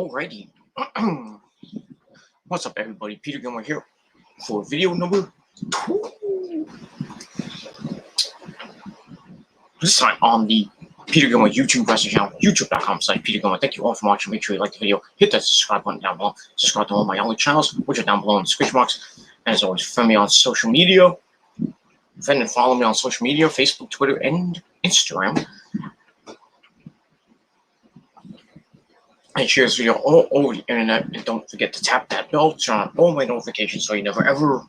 Alrighty. What's up, everybody? Peter Gilmore here for video number 2. This time on the Peter Gilmore YouTube wrestling channel, youtube.com/Peter Gilmore. Thank you all for watching. Make sure you like the video. Hit that subscribe button down below. Subscribe to all my other channels, which are down below in the description box. And as always, friend me on social media. Friend and follow me on social media, Facebook, Twitter, and Instagram. And share this video all over the internet, and don't forget to tap that bell, turn on all my notifications so you never ever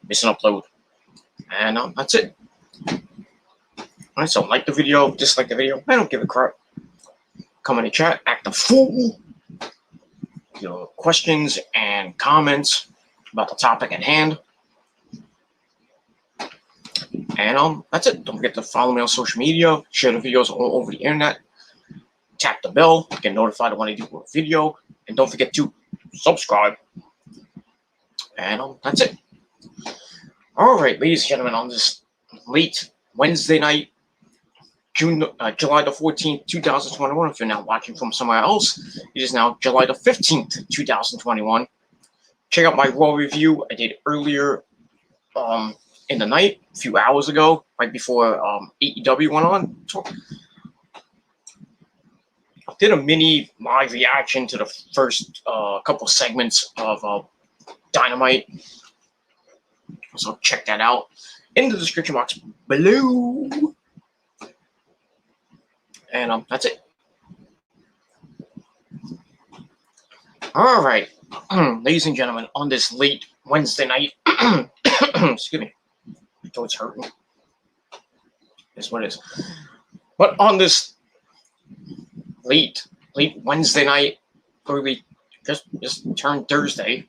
miss an upload. And that's it. Alright, so like the video, dislike the video, I don't give a crap. Come in the chat, act a fool. Your questions and comments about the topic at hand. And that's it. Don't forget to follow me on social media, share the videos all over the internet. Tap the bell, get notified when I do a video, and don't forget to subscribe. And that's it. All right, ladies and gentlemen, on this late Wednesday night, July the 14th, 2021. If you're now watching from somewhere else, it is now July the 15th, 2021. Check out my Raw review I did earlier in the night, a few hours ago, right before AEW went on. Did a mini live reaction to the first couple segments of Dynamite. So check that out in the description box below. And that's it. All right, ladies and gentlemen, on this late Wednesday night, excuse me, my throat's hurting. That's what it is. But on this late Wednesday night, early, just turned Thursday.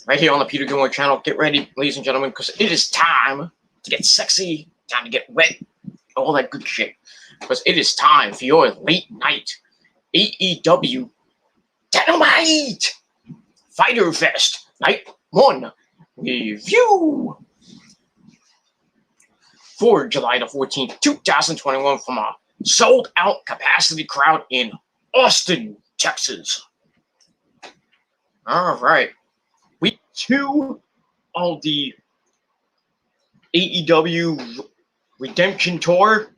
Right here on the Peter Gilmore channel. Get ready, ladies and gentlemen, because it is time to get sexy, time to get wet, all that good shit. Because it is time for your late night AEW Dynamite Fyter Fest Night 1 review for July the 14th, 2021 from a sold-out capacity crowd in Austin, Texas. All right. Week 2 of the AEW Redemption Tour.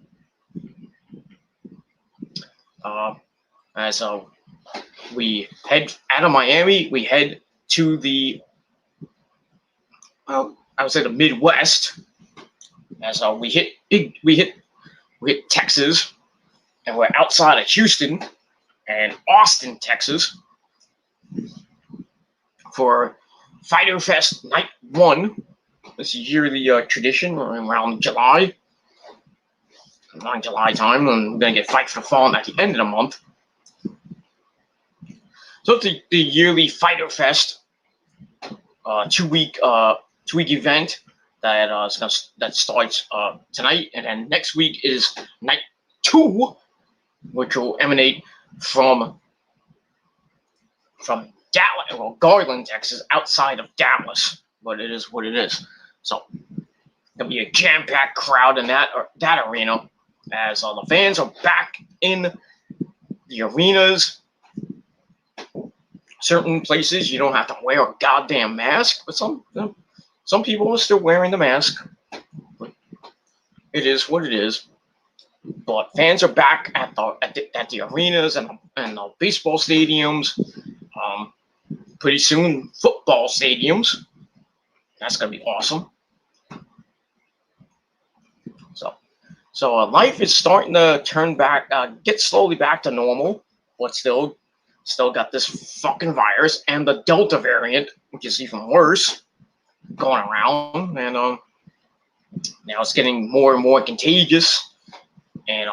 As we head out of Miami, we head to the, I would say the Midwest. As we hit Texas, and we're outside of Houston and Austin, Texas, for Fyter Fest Night 1. This is yearly tradition around July. Around July time, and we're going to get Fight for the Fallen at the end of the month. So it's the yearly Fyter Fest, two-week event that starts tonight, and then next week is Night 2, which will emanate from Dallas, well, Garland, Texas, outside of Dallas, but it is what it is. So there'll be a jam-packed crowd in that arena, as the fans are back in the arenas. Certain places you don't have to wear a goddamn mask, but some people are still wearing the mask. But it is what it is. But fans are back at the arenas and the baseball stadiums. Pretty soon, football stadiums. That's gonna be awesome. So life is starting to turn back, get slowly back to normal, but still got this fucking virus and the Delta variant, which is even worse, going around, and now it's getting more and more contagious, and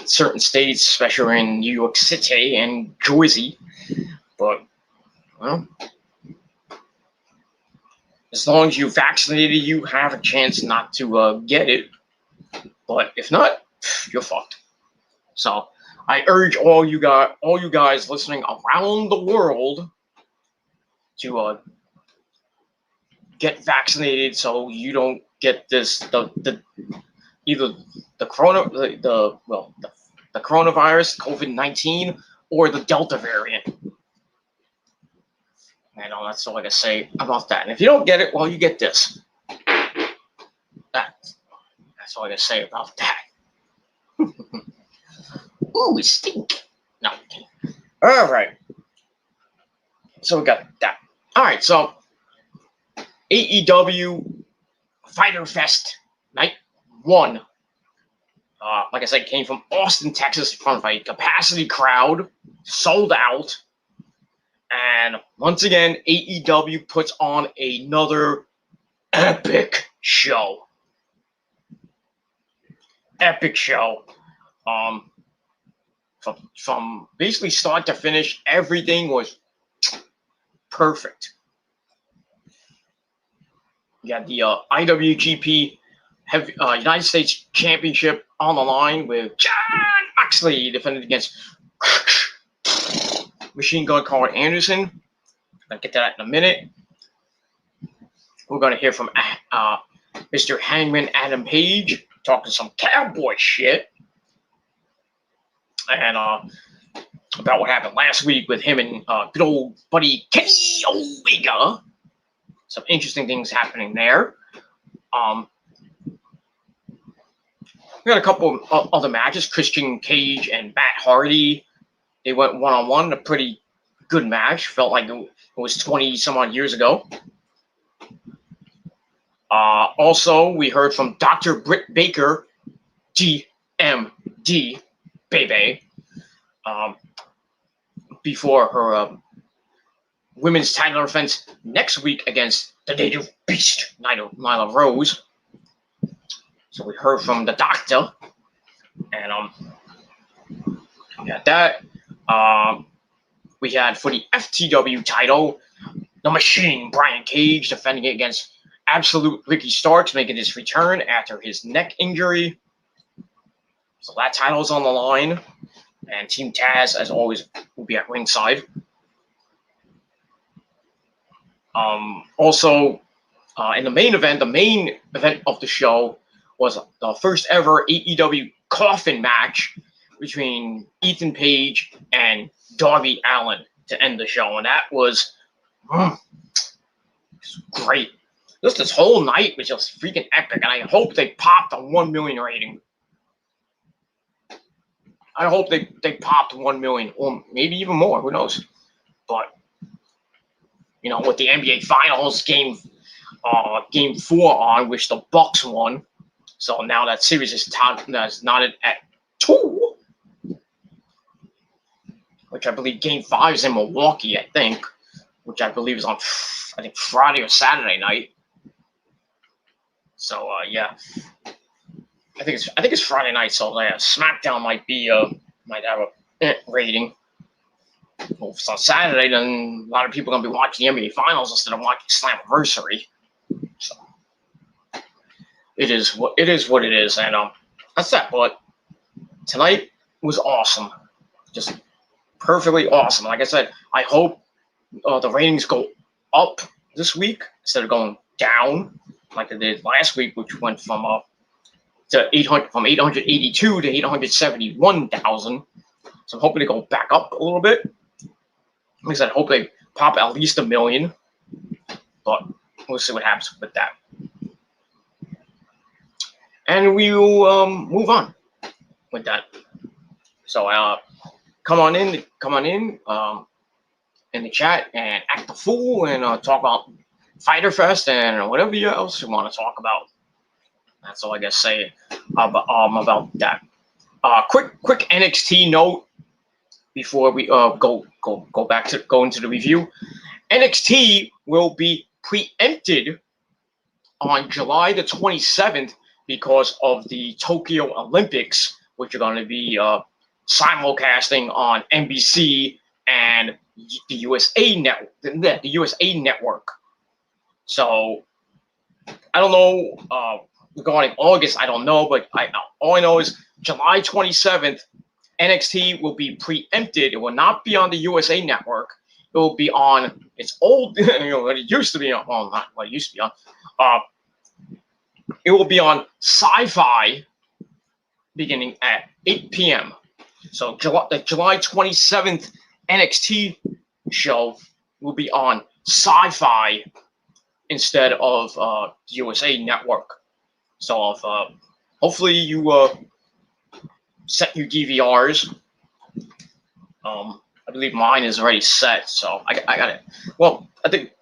certain states, especially in New York City and Jersey. But well, as long as you're vaccinated, you have a chance not to get it. But if not, you're fucked. So I urge all you guys listening around the world to get vaccinated, so you don't get this either the the coronavirus, COVID-19, or the Delta variant. And that's all I can say about that. And if you don't get it, well, you get this. That's all I can say about that. Ooh, it stink. No. All right. So we got that. All right. So AEW Fyter Fest Night 1. Like I said, came from Austin, Texas, in front of a capacity crowd, sold out. And once again, AEW puts on another epic show. Epic show. From basically start to finish, everything was perfect. You got the IWGP United States Championship on the line with John Moxley defending against Machine Gun Carl Anderson. I'll get to that in a minute. We're going to hear from Mr. Hangman Adam Page talking some cowboy shit. And about what happened last week with him and good old buddy Kenny Omega. Some interesting things happening there. We got a couple of other matches. Christian Cage and Matt Hardy. They went one-on-one. A pretty good match. Felt like it was 20-some-odd years ago. Also, we heard from Dr. Britt Baker, GMD, baby, before her women's title defense next week against the Native Beast, Nyla Rose. So we heard from the doctor, and we got that. We had for the FTW title, the Machine, Brian Cage, defending it against Absolute Ricky Starks, making his return after his neck injury. So that title is on the line. And Team Taz, as always, will be at ringside. Also, in the main event of the show was the first ever AEW Coffin match between Ethan Page and Darby Allin to end the show. And that was great. Just this whole night was just freaking epic. And I hope they popped a 1 million rating. I hope they popped 1 million, or maybe even more. Who knows? But you know, with the NBA Finals game 4 on, which the Bucks won, so now that series is knotted at 2, which I believe Game 5 is in Milwaukee. I think, which I believe is on Friday or Saturday night. So yeah. I think it's Friday night, so yeah, SmackDown might have a rating. Well, if it's on Saturday, then a lot of people are gonna be watching the NBA Finals instead of watching Slammiversary. So it is what it is, and that's that. But tonight was awesome, just perfectly awesome. Like I said, I hope the ratings go up this week instead of going down like they did last week, which went from 882 to 871,000. So I'm hoping to go back up a little bit. Like I said, I hope they pop at least 1 million. But we'll see what happens with that. And we will move on with that. So come on in the chat and act the fool and talk about Fyter Fest and whatever else you want to talk about. That's all I gotta say about that. Quick NXT note before we go into the review. NXT will be preempted on July the 27th because of the Tokyo Olympics, which are going to be simulcasting on NBC and the USA Network. So I don't know. Regarding August, I don't know, but all I know is July 27th, NXT will be preempted. It will not be on the USA Network. It will be on its old, it used to be on, well, not what it used to be on. It will be on Sci-Fi beginning at 8 p.m. So the July 27th NXT show will be on Sci-Fi instead of USA Network. So hopefully you set your DVRs. I believe mine is already set, so I got it. Well, I think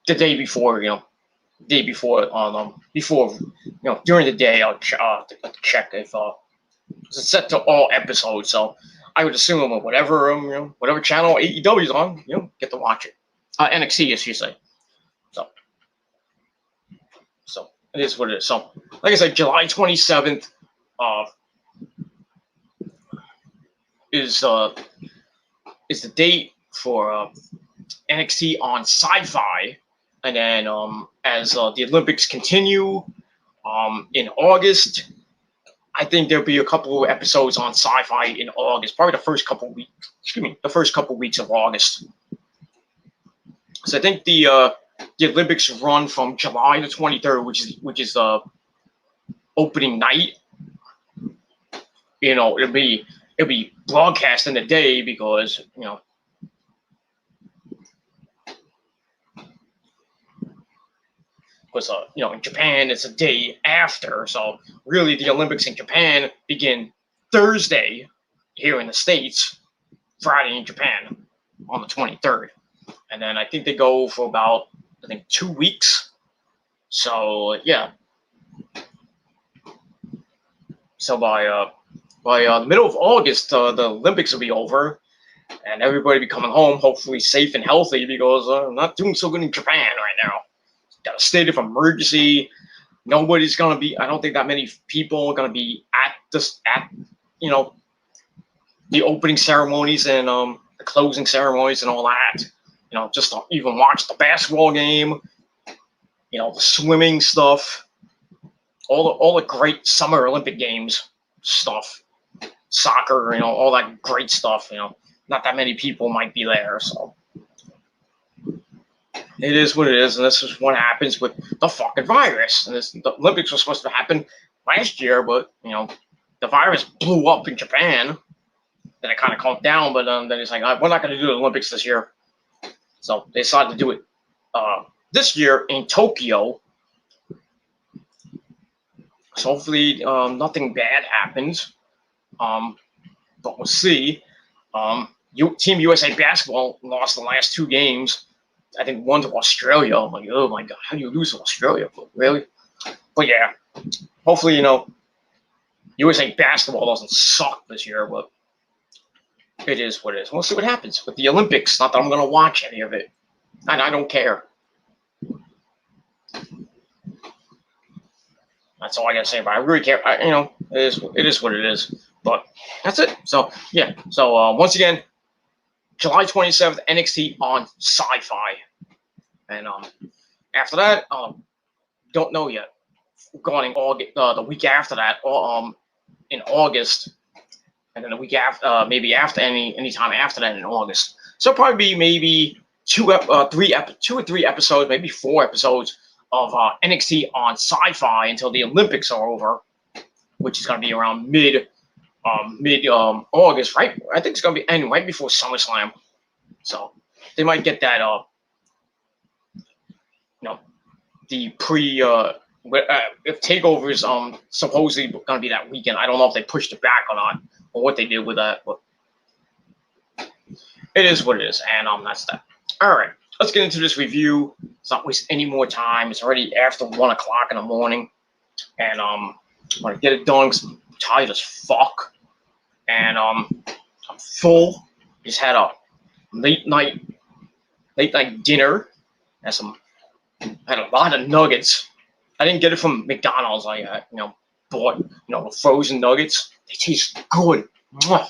the day before, during the day, I'll check if it's set to all episodes. So I would assume whatever channel AEW is on, get to watch it. NXT, as you say. So it is what it is. So, like I said, July 27th is the date for NXT on Sci-Fi, and then as the Olympics continue in August, I think there'll be a couple of episodes on Sci-Fi in August, probably the first couple weeks of August. So I think the Olympics run from July the 23rd, which is the opening night. It'll be broadcast in the day because in Japan it's a day after. So really, the Olympics in Japan begin Thursday here in the States, Friday in Japan on the 23rd, and then I think they go for about 2 weeks. So yeah. So by the middle of August, the Olympics will be over, and everybody will be coming home, hopefully safe and healthy, because not doing so good in Japan right now. Got a state of emergency. Nobody's gonna be. I don't think that many people are gonna be at the opening ceremonies and the closing ceremonies and all that. Just to even watch the basketball game. The swimming stuff. All the great Summer Olympic Games stuff. Soccer, all that great stuff. Not that many people might be there, so. It is what it is, and this is what happens with the fucking virus. And the Olympics were supposed to happen last year, but the virus blew up in Japan. Then it kind of calmed down, but then it's like, we're not going to do the Olympics this year. So they decided to do it this year in Tokyo. So hopefully nothing bad happens. But we'll see. Team USA basketball lost the last 2 games. I think one to Australia. I'm like, oh my god, how do you lose to Australia? Really? But yeah, hopefully, USA basketball doesn't suck this year, but it is what it is. We'll see what happens with the Olympics. Not that I'm going to watch any of it. And I don't care. That's all I got to say about it. I really care. It is what it is. But that's it. So, yeah. So, once again, July 27th, NXT on Sci-Fi. And after that, don't know yet. Going August, the week after that, in August, and then the week after, maybe after any time after that in August. So probably be maybe 2 or 3 episodes, maybe 4 episodes of NXT on Sci-Fi until the Olympics are over, which is going to be around mid August, right? I think it's going to be ending right before SummerSlam. So they might get that the pre if Takeover is supposedly going to be that weekend. I don't know if they pushed it back or not, or what they did with that, but it is what it is, and that's that. All right, let's get into this review. Let's not waste any more time. It's already after 1 o'clock in the morning, and I'm gonna get it done because I'm tired as fuck, and I'm full. Just had a late night dinner. Had a lot of nuggets. I didn't get it from McDonald's. I bought the frozen nuggets. They taste good. Mwah.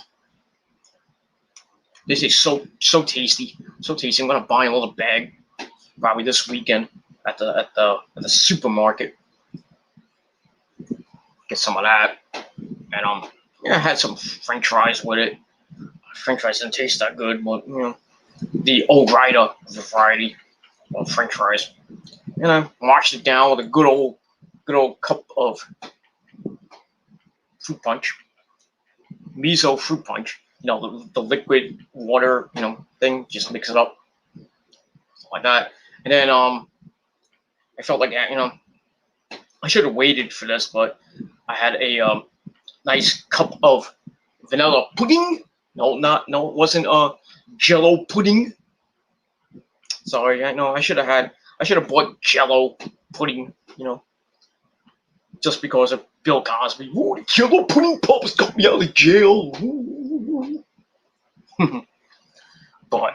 They taste so tasty. So tasty. I'm gonna buy a little bag probably this weekend at the supermarket. Get some of that. And I had some French fries with it. French fries didn't taste that good, but the old Ryder variety of French fries. And I washed it down with a good old cup of fruit punch. miso fruit punch. You know, the liquid water, you know, thing. Just mix it up like that. And then I felt like, you know, I should have waited for this, but I had a nice cup of vanilla pudding. No, it wasn't Jello pudding. Sorry, I know I should have bought Jello pudding. You know, just because of Bill Cosby. Ooh, the Jello pudding pops got me out of jail. But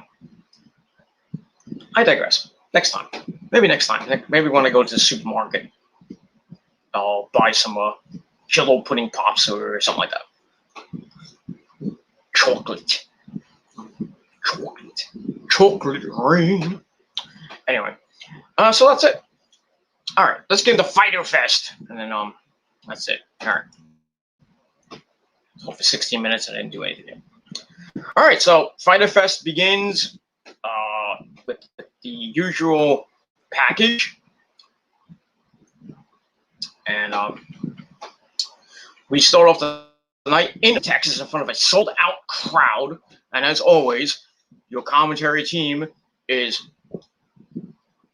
I digress. Next time, maybe next time. Maybe when I go to the supermarket, I'll buy some Jello pudding pops or something like that. Chocolate rain. Anyway, so that's it. All right, let's get into Fyter Fest, and then that's it. All right. So for 16 minutes, I didn't do anything. All right, so Fyter Fest begins with the usual package, and we start off the night in Texas in front of a sold-out crowd, and as always, your commentary team is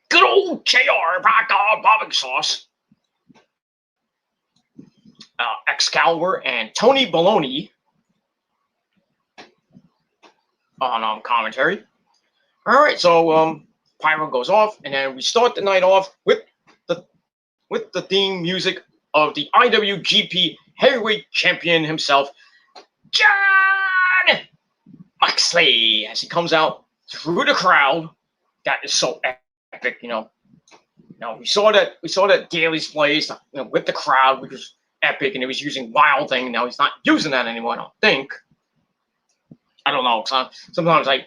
good old JR Barbecue Sauce, Excalibur, and Tony Baloney on commentary. All right, so Pyro goes off, and then we start the night off with the theme music of the IWGP Heavyweight Champion himself, John Moxley, as he comes out through the crowd. That is so epic, you know. Now we saw that Daly's Place, you know, with the crowd, which was epic, and he was using Wild Thing. Now he's not using that anymore, I don't think. I don't know. Sometimes I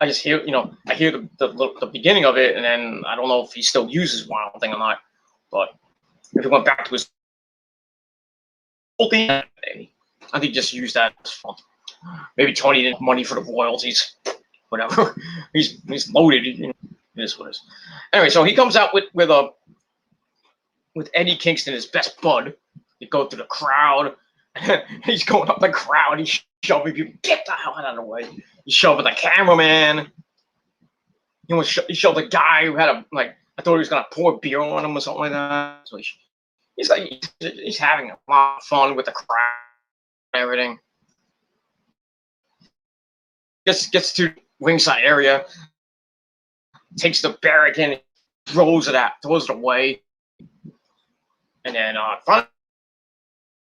just hear, you know, I hear the beginning of it, and then I don't know if he still uses Wild Thing or not. But if he went back to his whole thing, I think he just used that. Maybe Tony didn't have money for the royalties. Whatever. He's loaded. You know, it is what it is. Anyway, so he comes out with Eddie Kingston, his best bud. They go through the crowd. He's going up the crowd. He's shoving people. Get the hell out of the way. He's shoving the cameraman. He shoved the guy who had I thought he was gonna pour beer on him or something like that. So he's having a lot of fun with the crowd and everything. Gets to ringside area, takes the barricade, throws it away, and then finally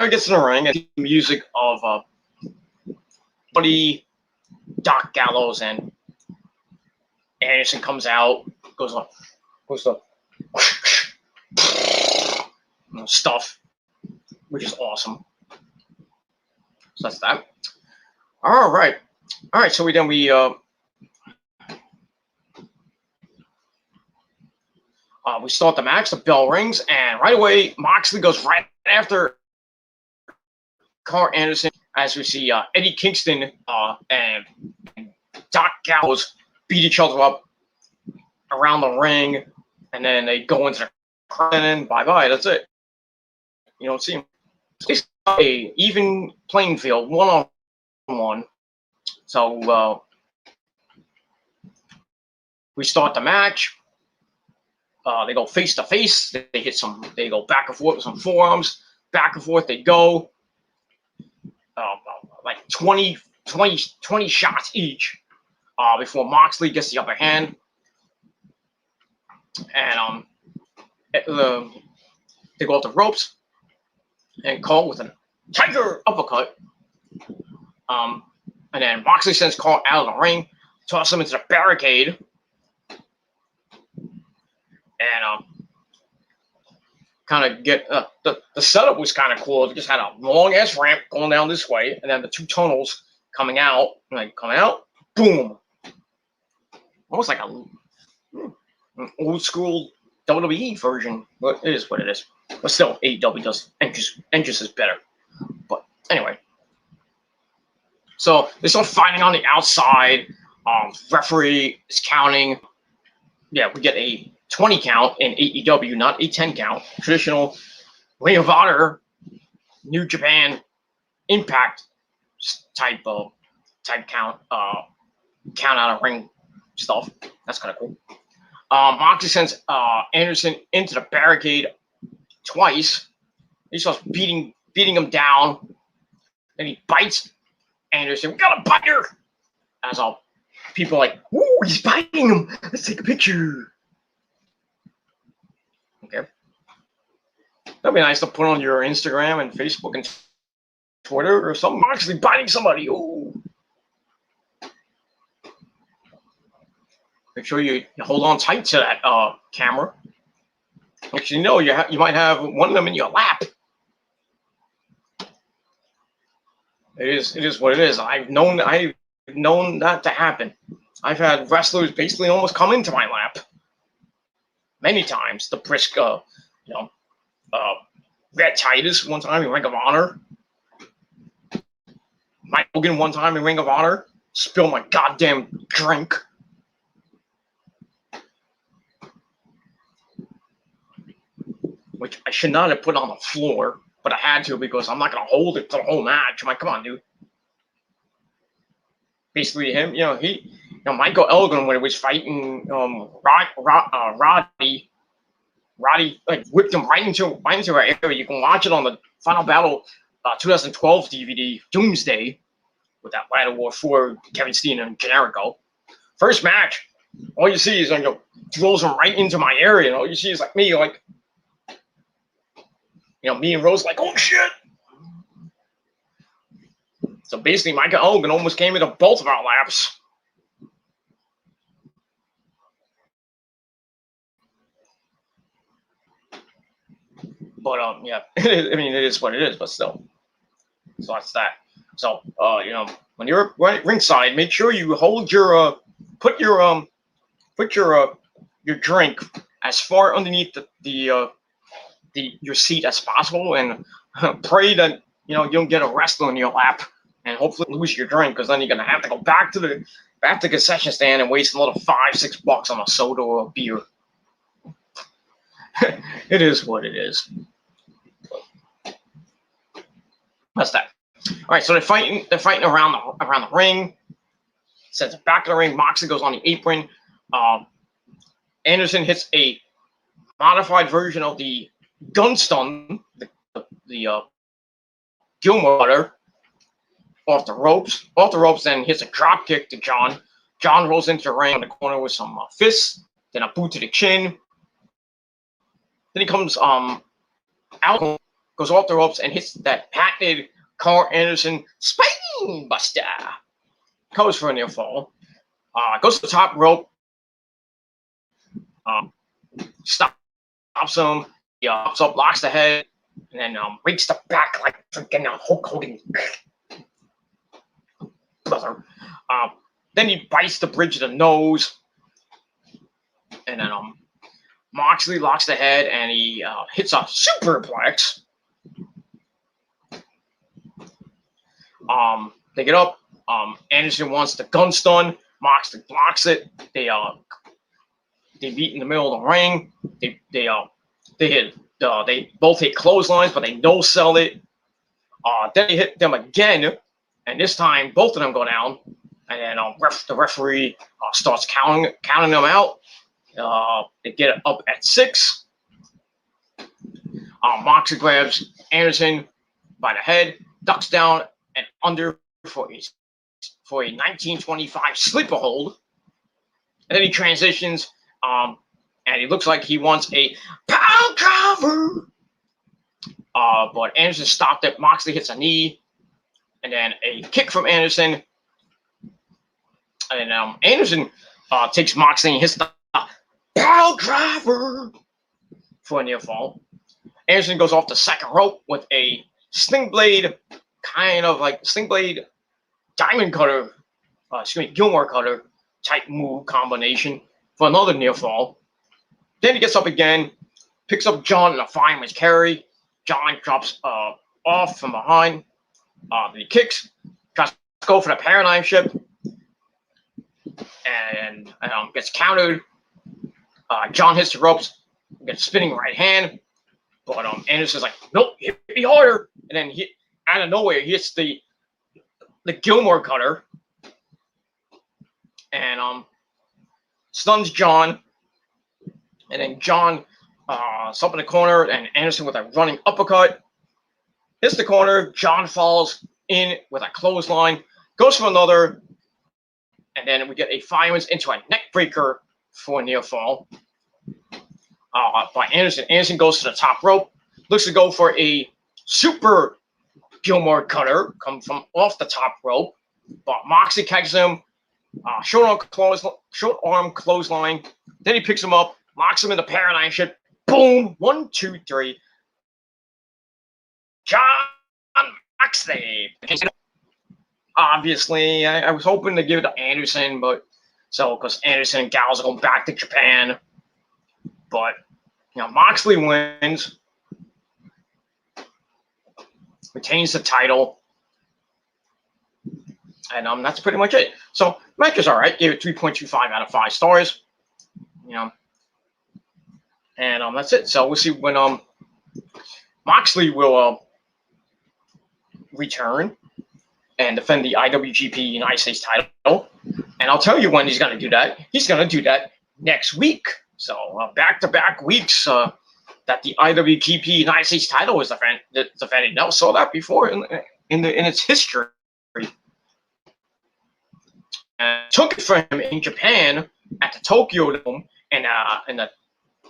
gets in the ring, and the music of Buddy, Doc Gallows, and Anderson comes out, goes the stuff, which is awesome. So that's that. All right. So we start the match. The bell rings, and right away Moxley goes right after Carl Anderson, as we see Eddie Kingston and Doc Gallows beat each other up around the ring, and then they go into the crowd, and then bye-bye. That's it. You don't see him. It's a even playing field, one-on-one. So we start the match. They go face to face. They go back and forth with some forearms. Back and forth they go. Like 20 shots each before Moxley gets the upper hand. And they go off the ropes and Cole with a tiger uppercut. And then Moxley sends Cole out of the ring, tosses him into the barricade. And kind of get the setup was kind of cool. It just had a long ass ramp going down this way, and then the two tunnels coming out, boom, almost like an old school WWE version. But it is what it is. But still, AEW does entrance is better. But anyway, so they start fighting on the outside. Referee is counting. Yeah, we get a 20 count in AEW, not a 10 count. Traditional Ring of Honor, New Japan, Impact type count out of ring stuff. That's kind of cool. Moxley sends Anderson into the barricade twice. He starts beating him down. Then he bites Anderson. We got a biter. As all people are like, "Ooh, he's biting him. Let's take a picture." Okay. That'd be nice to put on your Instagram and Facebook and Twitter or something. Moxley biting somebody. Ooh. Make sure you hold on tight to that camera. Because you know you might have one of them in your lap. It is what it is. I've known that to happen. I've had wrestlers basically almost come into my lap many times. The brisk, Red Titus one time in Ring of Honor. Mike Hogan one time in Ring of Honor. Spilled my goddamn drink. Which I should not have put on the floor, but I had to because I'm not going to hold it for the whole match. I'm like, come on, dude. Basically, him, Michael Elgin, when he was fighting Roddy, like, whipped him right into our area. You can watch it on the Final Battle 2012 DVD, Doomsday, with that Ladder War 4, Kevin Steen and Jericho. First match, all you see is, throws him right into my area, and all you see is, like, me, like, me and Rose, like, oh, shit. So basically, Michael Elgin almost came into both of our laps. But, yeah, I mean, it is what it is, but still. So that's that. So, when you're ringside, make sure you hold your, put your drink as far underneath your seat as possible, and pray that, you don't get a wrestler in your lap and hopefully lose your drink, because then you're going to have to go back to the concession stand and waste another $5-6 on a soda or a beer. It is what it is. That's that. All right, so they're fighting around the ring. Sends it back to the ring. Moxley goes on the apron. Anderson hits a modified version of the gun stun, the Gilmore cutter, off the ropes, then hits a drop kick to John. John rolls into the ring in the corner with some fists, then a boot to the chin. Then he comes out, goes off the ropes, and hits that patented Carl Anderson Spine Buster. Goes for a near fall. Goes to the top rope. Stops him. He hops up, locks the head, and then rakes the back like freaking Hulk Hogan. Then he bites the bridge of the nose, and then Moxley locks the head, and he hits a superplex. They get up. Anderson wants the gun stun. Moxley blocks it. They meet in the middle of the ring. They both hit clotheslines, but they no sell it. Then they hit them again, and this time both of them go down. And then the referee starts counting them out. They get up at 6. Moxley grabs Anderson by the head, ducks down and under for a 1925 sleeper hold. And then he transitions, and he looks like he wants a power driver. But Anderson stopped it. Moxley hits a knee, and then a kick from Anderson. And Anderson takes Moxley and hits the power driver for a near fall. Anderson goes off the second rope with a sling blade, kind of like sling blade diamond cutter, Gilmore cutter type move combination for another near fall. Then he gets up again, picks up John in a fireman's carry. John drops off from behind. Then he kicks, tries to go for the paradigm shift, and gets countered. John hits the ropes, gets spinning right hand, but Anderson's like, nope, hit me harder. And then he, out of nowhere, he hits the the Gilmore Cutter, and stuns John, and then John is up in the corner, and Anderson with a running uppercut hits the corner. John falls in with a clothesline, goes for another, and then we get a fireman's into a neck breaker for a near fall by Anderson. Anderson goes to the top rope, looks to go for a super Gilmore Cutter, come from off the top rope, but Moxley catches him, short arm clothesline. Then he picks him up, locks him in the paradigm shift. Boom! 1, 2, 3. John Moxley. Obviously, I was hoping to give it to Anderson, but because Anderson and Gallows are going back to Japan, but Moxley wins, retains the title, and that's pretty much it. So match is all right. Gave it 3.25 out of 5 stars. And that's it. So we'll see when Moxley will return and defend the IWGP United States title. And I'll tell you when he's going to do that. He's going to do that next week. So back-to-back weeks that the IWGP United States title is defended. Never saw that before in its history. And took it from him in Japan at the Tokyo Dome in the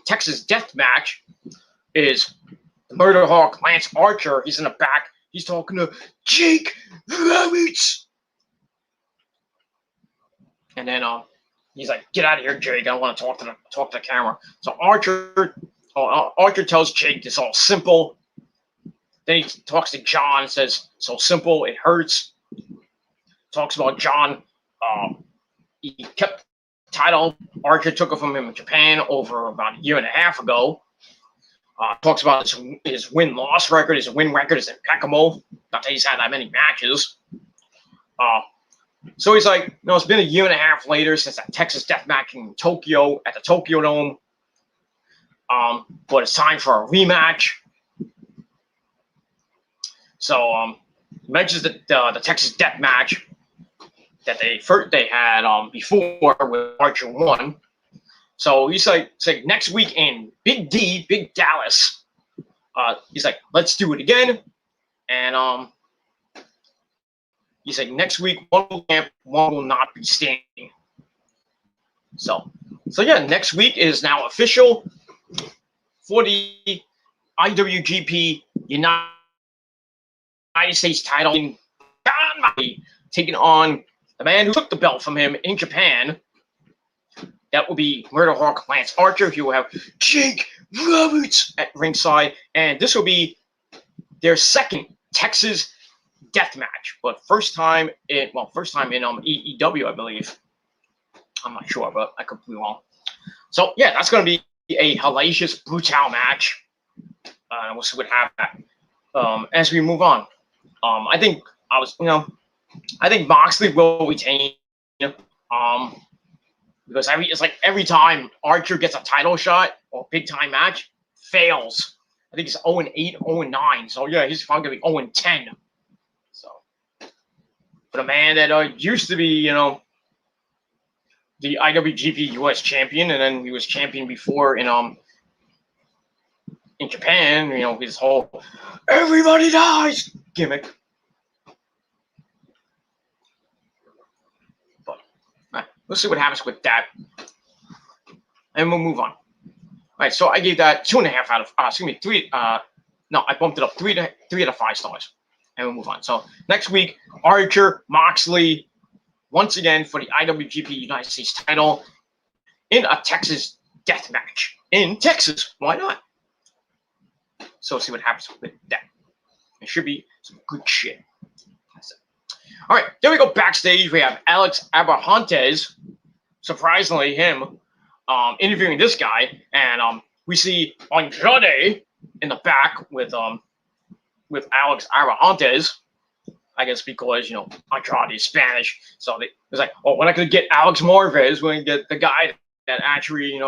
Texas Death Match is the Murder Hawk Lance Archer. He's in the back. He's talking to Jake Roberts. And then he's like, "Get out of here, Jake. I don't want to talk to the camera." So Archer tells Jake it's all simple. Then he talks to John and says, "So simple, it hurts." Talks about John. He kept the title. Archer took it from him in Japan over about a year and a half ago. Talks about his win-loss record. His win record is impeccable. Not that he's had that many matches. So he's like, it's been a year and a half later since that Texas Death Match in Tokyo at the Tokyo Dome. But it's time for a rematch. So he mentions the Texas Death Match that they had before with Archer won. So he's like, next week in Big Dallas. He's like, let's do it again. And he's like, next week one will not be standing. So yeah, next week is now official for the IWGP United States title. In John Moxley taking on the man who took the belt from him in Japan. That will be Murder Hawk Lance Archer. He will have Jake Roberts at ringside. And this will be their second Texas Death Match. But first time in EEW, I believe. I'm not sure, but I could be wrong. So, yeah, that's going to be a hellacious, brutal match. We'll see what happens as we move on. I think Moxley will retain. Because every time Archer gets a title shot or big time match, fails. I think it's 0-8, 0-9. So yeah, he's probably gonna be 0-10. So for a man that used to be, the IWGP US champion, and then he was champion before in Japan, his whole everybody dies gimmick. Let's see what happens with that, and we'll move on. All right, so I gave that 2.5 out of 3. No, I bumped it up 3 out of 5 stars, and we'll move on. So next week, Archer Moxley once again for the IWGP United States title in a Texas Death Match in Texas. Why not? So see what happens with that. It should be some good shit. All right, there we go. Backstage, we have Alex Abrahantes, surprisingly him, interviewing this guy, and we see Andrade in the back with Alex Abrahantes. I guess because Andrade is Spanish, so it's like, oh, we're not gonna get Alex Marvez, we're gonna get the guy that actually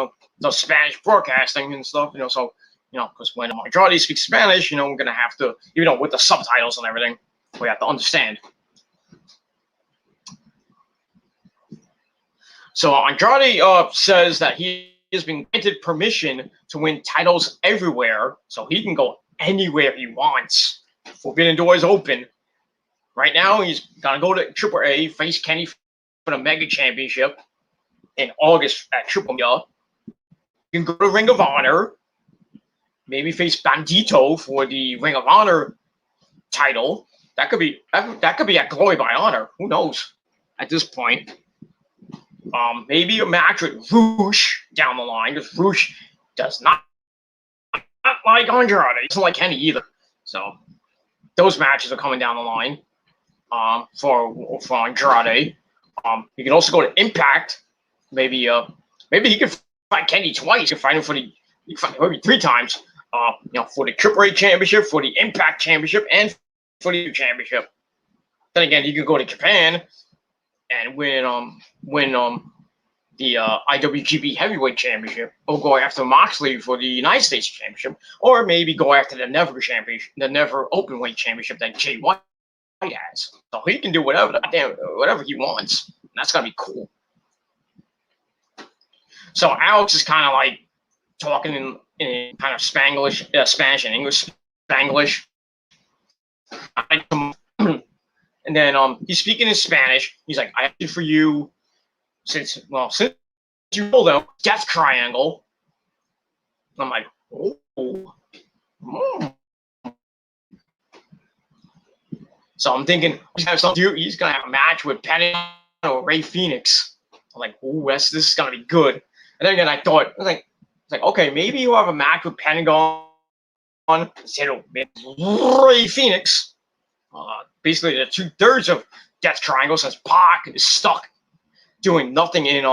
does Spanish broadcasting and stuff. So because when Andrade speaks Spanish, we're gonna have to, with the subtitles and everything, we have to understand. So Andrade says that he has been granted permission to win titles everywhere, so he can go anywhere he wants. Forbidden Door is open. Right now, he's gonna go to AAA, face Kenny for the Mega Championship in August at AAA. You can go to Ring of Honor, maybe face Bandito for the Ring of Honor title. That could be at Glory by Honor. Who knows? At this point, maybe a match with Roosh down the line, because Roosh does not like Andrade. He doesn't like Kenny either. So those matches are coming down the line for Andrade. He can also go to Impact. Maybe he could fight Kenny twice. He could fight him maybe 3 times. For the AAA Championship, for the Impact Championship, and for the Championship. Then again, he could go to Japan and win the IWGP Heavyweight Championship, or go after Moxley for the United States Championship, or maybe go after the Never Championship, the Never Openweight Championship that Jay White has. So he can do whatever he wants. And that's gonna be cool. So Alex is kind of like talking in kind of Spanish and English Spanglish. And then he's speaking in Spanish. He's like, I did for you since you told them Death Triangle. I'm like, oh. So I'm thinking he's gonna have a match with Pentagon or Ray Phoenix. I'm like, oh, this is gonna be good. And then again, I was like, okay, maybe you'll have a match with Pentagon instead of Ray Phoenix. Basically, the 2/3 of Death Triangle, since Pac is stuck doing nothing in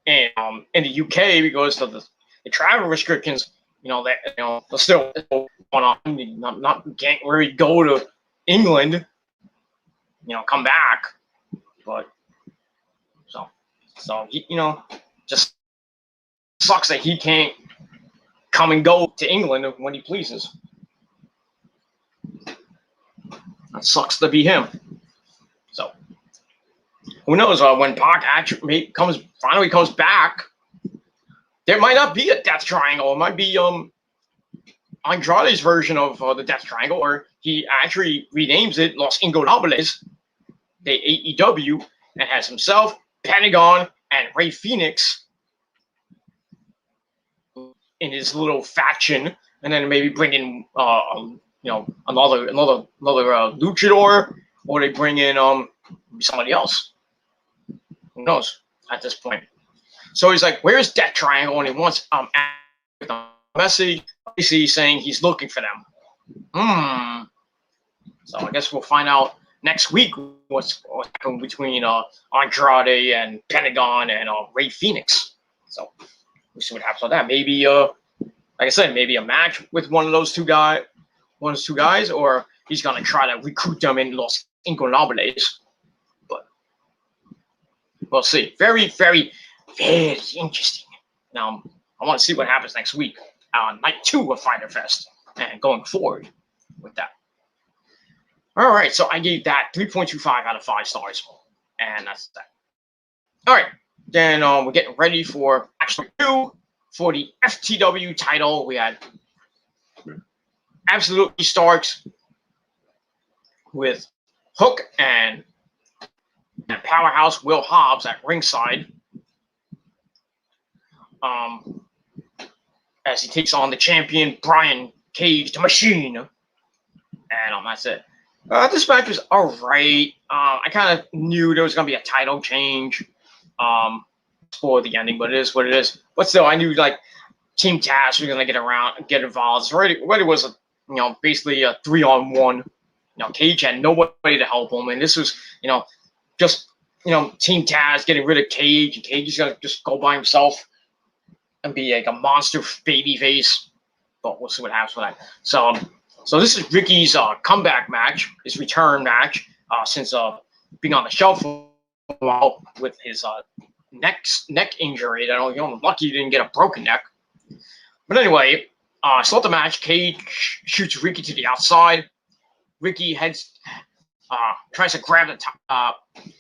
the UK because of the travel restrictions. They're still going on. Can't really go to England. Come back, but so he, just sucks that he can't come and go to England when he pleases. That sucks to be him. So who knows? When Pac actually finally comes back, there might not be a Death Triangle. It might be Andrade's version of the Death Triangle, or he actually renames it Los Ingobernables, the AEW, and has himself, Pentagon, and Ray Phoenix in his little faction, and then maybe bring in another luchador, or they bring in somebody else. Who knows at this point? So he's like, "Where's Death Triangle?" And he wants a message, basically saying he's looking for them. So I guess we'll find out next week what's happening between Andrade and Pentagon and Ray Phoenix. So we'll see what happens with that. Maybe, like I said, maybe a match with one of those two guys, or he's gonna try to recruit them in Los Ingobernables. But we'll see. Very, very, very interesting. Now I want to see what happens next week on night 2 of Fyter Fest and going forward with that. All right, so I gave that 3.25 out of 5 stars, and that's that. All right, then we're getting ready for match number 2 for the FTW title. We had Absolutely Starks with Hook and Powerhouse Will Hobbs at ringside. As he takes on the champion Brian Cage, the Machine, and that's it. This match was alright. I kind of knew there was gonna be a title change for the ending, but it is what it is. But still, I knew like Team Taz was gonna get involved. So already was basically a 3-on-1. Cage had nobody to help him, and this was just Team Taz getting rid of Cage, and Cage is gonna just go by himself and be like a monster baby face. But we'll see what happens with that. So this is Ricky's comeback match, his return match, since being on the shelf for a while with his neck injury. Lucky he didn't get a broken neck. But anyway, start the match. Cage shoots Ricky to the outside. Ricky heads tries to grab the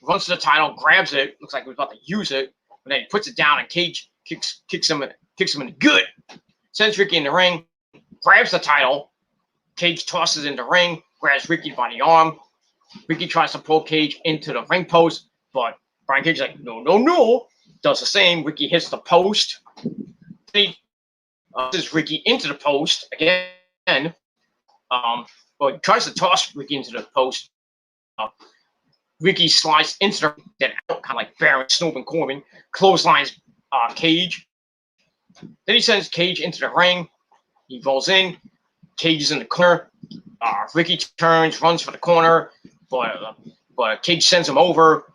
runs to the title, grabs it, looks like he was about to use it, but then he puts it down, and Cage kicks him in the gut, sends Ricky in the ring, grabs the title. Cage tosses in the ring, grabs Ricky by the arm. Ricky tries to pull Cage into the ring post, but Brian Cage is like, no, no, no. Does the same. Ricky hits the post. He tosses Ricky into the post again. He tries to toss Ricky into the post. Ricky slides into the then out, kind of like Baron, Snoop, and Corbin. Clotheslines Cage. Then he sends Cage into the ring. He rolls in. Cage is in the corner. Ricky turns, runs for the corner, but Cage sends him over.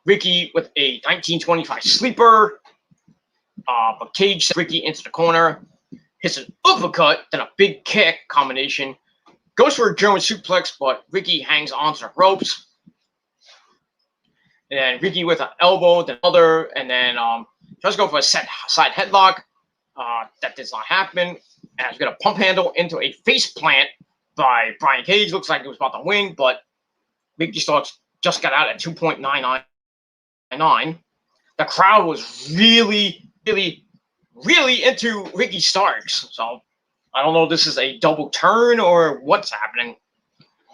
Ricky with a 1925 sleeper. But Cage sends Ricky into the corner. Hits an uppercut, then a big kick combination. Goes for a German suplex, but Ricky hangs onto the ropes. And then Ricky with an elbow, then other, and then tries to go for a side headlock. That does not happen. And he's going to pump handle into a face plant by Brian Cage. Looks like he was about to win, but Ricky Starks just got out at 2.999. The crowd was really, really, really into Ricky Starks. So I don't know if this is a double turn or what's happening.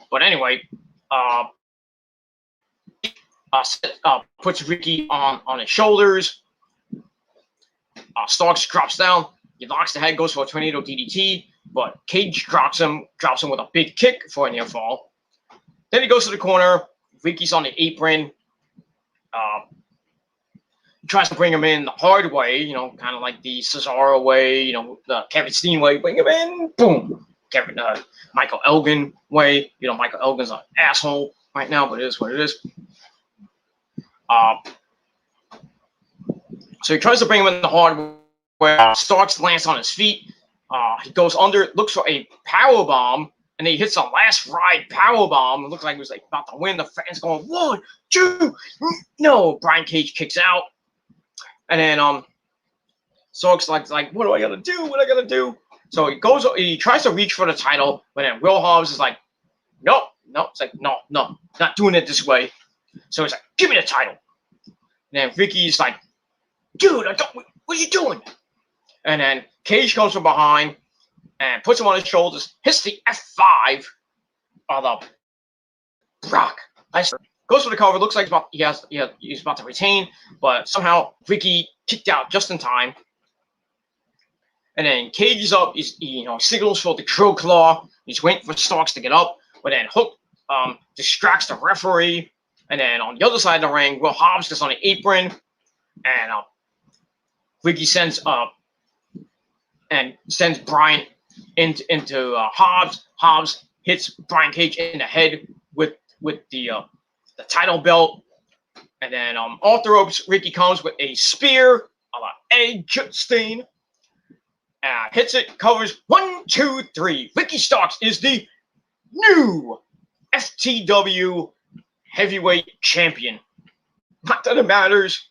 But anyway, puts Ricky on his shoulders. Starks drops down. He locks the head, goes for a tornado DDT, but Cage drops him with a big kick for a near fall. Then he goes to the corner. Ricky's on the apron. He tries to bring him in the hard way, kind of like the Cesaro way, the Kevin Steen way. Bring him in, boom. Michael Elgin way. Michael Elgin's an asshole right now, but it is what it is. So he tries to bring him in the hard way. Starks lands on his feet. He goes under, looks for a power bomb, and then he hits a last ride power bomb. It looks like he was about to win. The fans going 1, 2, no. Brian Cage kicks out, and then Starks like, what do I gotta do? What I gotta do? So he tries to reach for the title, but then Will Hobbs is like, nope. It's like no, not doing it this way. So he's like, give me the title. And then Ricky's like, dude, what are you doing? And then Cage comes from behind and puts him on his shoulders, hits the F5 of the Brock Lesnar. Goes for the cover. Looks like he's about to retain, but somehow Ricky kicked out just in time. And then Cage is up. He signals for the Crow Claw. He's waiting for Starks to get up, but then Hook distracts the referee. And then on the other side of the ring, Will Hobbs gets on the apron, and Ricky sends Brian into Hobbs. Hobbs hits Brian Cage in the head with the title belt, and then off the ropes, Ricky comes with a spear a la Egg Stain. Hits it, covers 1, 2, 3. Ricky Starks is the new FTW heavyweight champion. Not that it matters,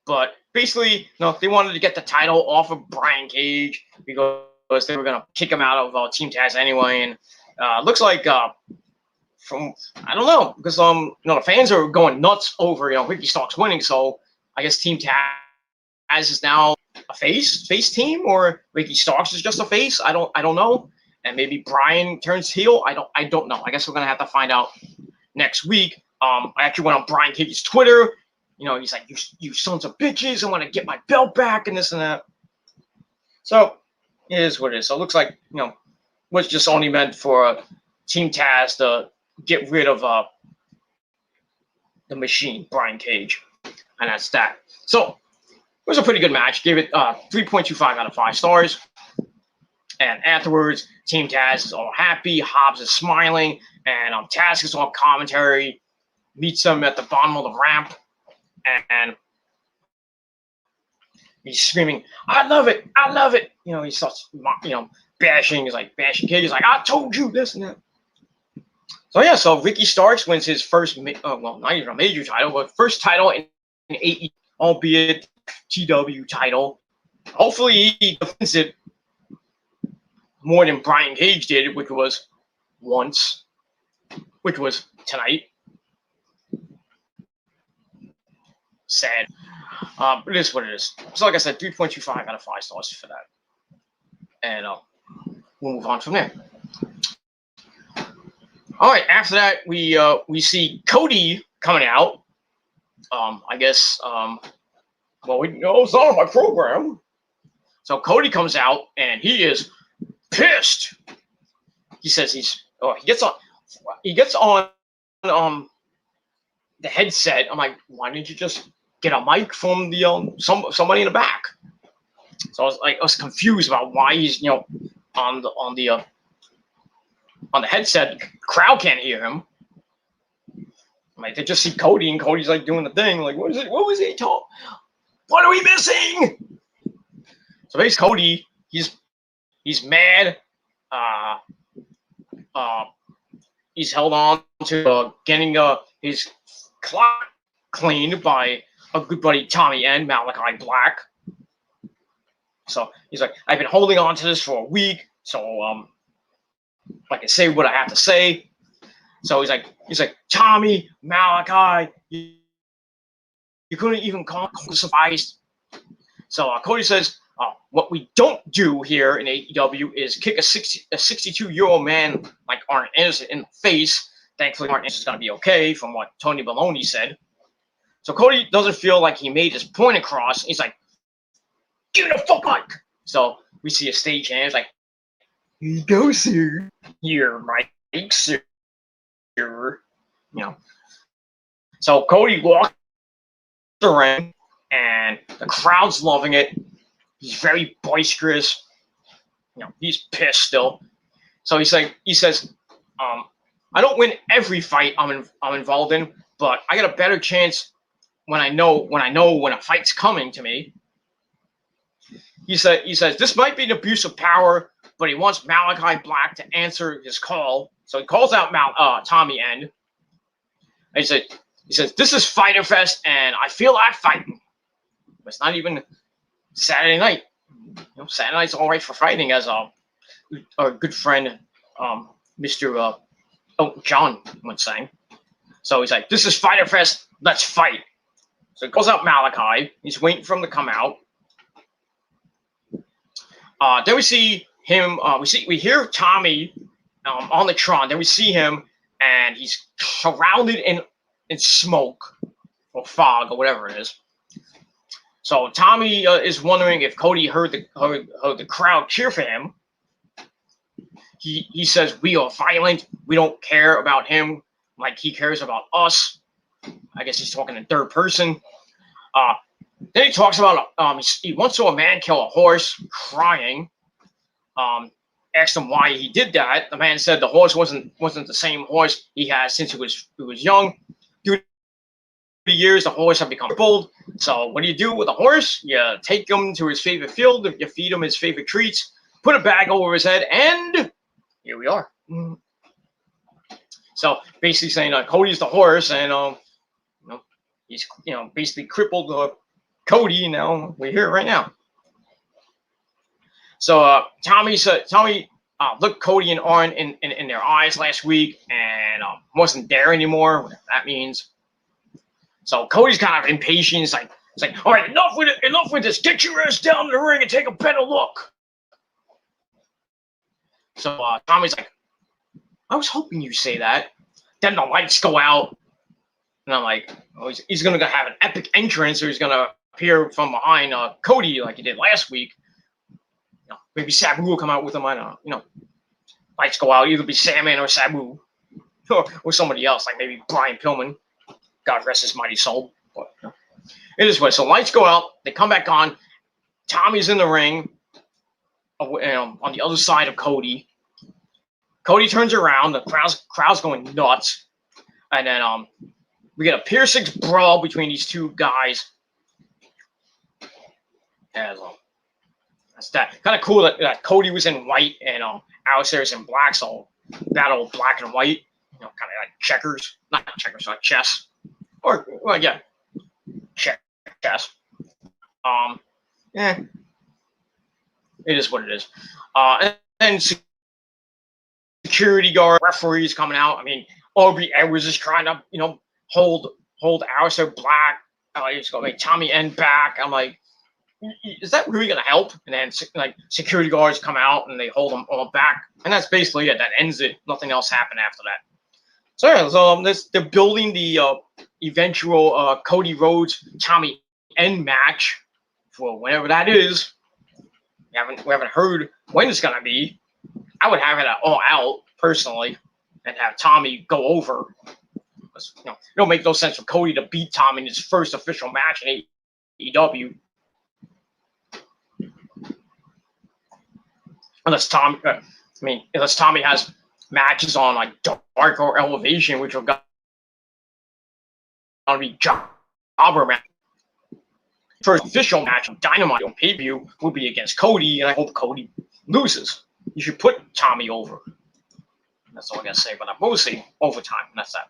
but basically, they wanted to get the title off of Brian Cage because they were going to kick him out of Team Taz anyway. And looks like I don't know, because the fans are going nuts over Ricky Starks winning. So I guess Team Taz is now a face team, or Ricky Starks is just a face. I don't know. And maybe Brian turns heel. I don't know. I guess we're gonna have to find out next week. I actually went on Brian Cage's Twitter. He's like, you sons of bitches, I want to get my belt back and this and that. So it is what it is. So it looks like, was just only meant for Team Taz to get rid of the machine, Brian Cage. And that's that. So it was a pretty good match. Gave it 3.25 out of 5 stars. And afterwards, Team Taz is all happy. Hobbs is smiling. And Taz is on commentary. Meets them at the bottom of the ramp. And he's screaming, I love it. I love it. He starts, bashing. He's like, bashing Cage. He's like, I told you this and that. So, yeah, so Ricky Starks wins his first, not even a major title, but first title in AEW, albeit TW title. Hopefully he defends it more than Brian Cage did, which was once, which was tonight. sad. It is what it is. So like I said, 3.25 out of 5 stars for that. And we'll move on from there. All right. After that, we see Cody coming out. I guess. Well, it's not on my program. So Cody comes out and he is pissed. He says he gets on the headset. I'm like, why didn't you just get a mic from the somebody in the back? So I was confused about why he's on the headset. The crowd can't hear him. Like they just see Cody and Cody's like doing the thing. Like what is it? What was he talking? What are we missing? So basically, Cody, he's mad. He's held on to getting his clock cleaned by a good buddy Tommy and Malachi Black. So he's like, I've been holding on to this for a week, so I can say what I have to say. So he's like, Tommy, Malachi, you couldn't even call it surprised. So Cody says, what we don't do here in AEW is kick a 62-year-old man like Arn Anderson in the face. Thankfully, Arn Anderson's going to be okay from what Tony Baloney said. So Cody doesn't feel like he made his point across. He's like, give it a fuck mic. So we see a stagehand like, here you go, sir. Here, Mike, sir. So Cody walks the ring, and the crowd's loving it. He's very boisterous. He's pissed still. So he says, I don't win every fight I'm involved in, but I got a better chance when I know when a fight's coming to me. He says this might be an abuse of power, but he wants Malachi Black to answer his call. So he calls out Tommy End. And he says this is Fyter Fest, and I feel like fighting. It's not even Saturday night. Saturday night's all right for fighting, as our good friend Mr. John was saying. So he's like, this is Fyter Fest, let's fight. So he calls out Malachi. He's waiting for him to come out. Then we see him. We hear Tommy on the Tron. Then we see him, and he's surrounded in smoke or fog or whatever it is. So Tommy is wondering if Cody heard the crowd cheer for him. He says we are violent. We don't care about him like he cares about us. I guess he's talking in third person. Then he talks about he once saw a man kill a horse, crying. Asked him why he did that. The man said the horse wasn't the same horse he had since he was young. Through the years, the horse had become crippled. So what do you do with a horse? You take him to his favorite field. You feed him his favorite treats. Put a bag over his head, and here we are. So basically saying Cody's the horse, and he's basically crippled Cody. Now we're here right now. So Tommy looked Cody and Arn in their eyes last week, and wasn't there anymore. Whatever that means. So Cody's kind of impatient. It's like, all right, enough with this. Get your ass down in the ring and take a better look. So Tommy's like, I was hoping you'd say that. Then the lights go out, and I'm like, oh, he's gonna have an epic entrance, or he's gonna appear from behind Cody like he did last week. Maybe Sabu will come out with him. Lights go out. Either be Sandman or Sabu, or somebody else, like maybe Brian Pillman. God rest his mighty soul. But it is what. So lights go out. They come back on. Tommy's in the ring, on the other side of Cody. Cody turns around. The crowd's going nuts, and then we get a piercing brawl between these two guys. And that's that. Kind of cool that Cody was in white and Alistair's in black, so battle black and white. Kind of like checkers, not checkers, like chess, or well, yeah, chess. Yeah, it is what it is. And then security guard, referees coming out. I mean, Aubrey Edwards is trying to hold Alistair Black he's going to make Tommy end back. I'm like, is that really going to help? And then like security guards come out and they hold them all back, and that's basically it. That ends it. Nothing else happened after that. So yeah, they're building the eventual Cody Rhodes Tommy end match for whenever that is. We haven't heard when it's gonna be. I would have it at All Out personally, and have Tommy go over. It don't make no sense for Cody to beat Tommy in his first official match in AEW. Unless Tommy has matches on like Dark or Elevation, which are gonna be jobber match. First official match on Dynamite on pay-per-view will be against Cody, and I hope Cody loses. You should put Tommy over. That's all I gotta say about that. Mostly overtime, and that's that.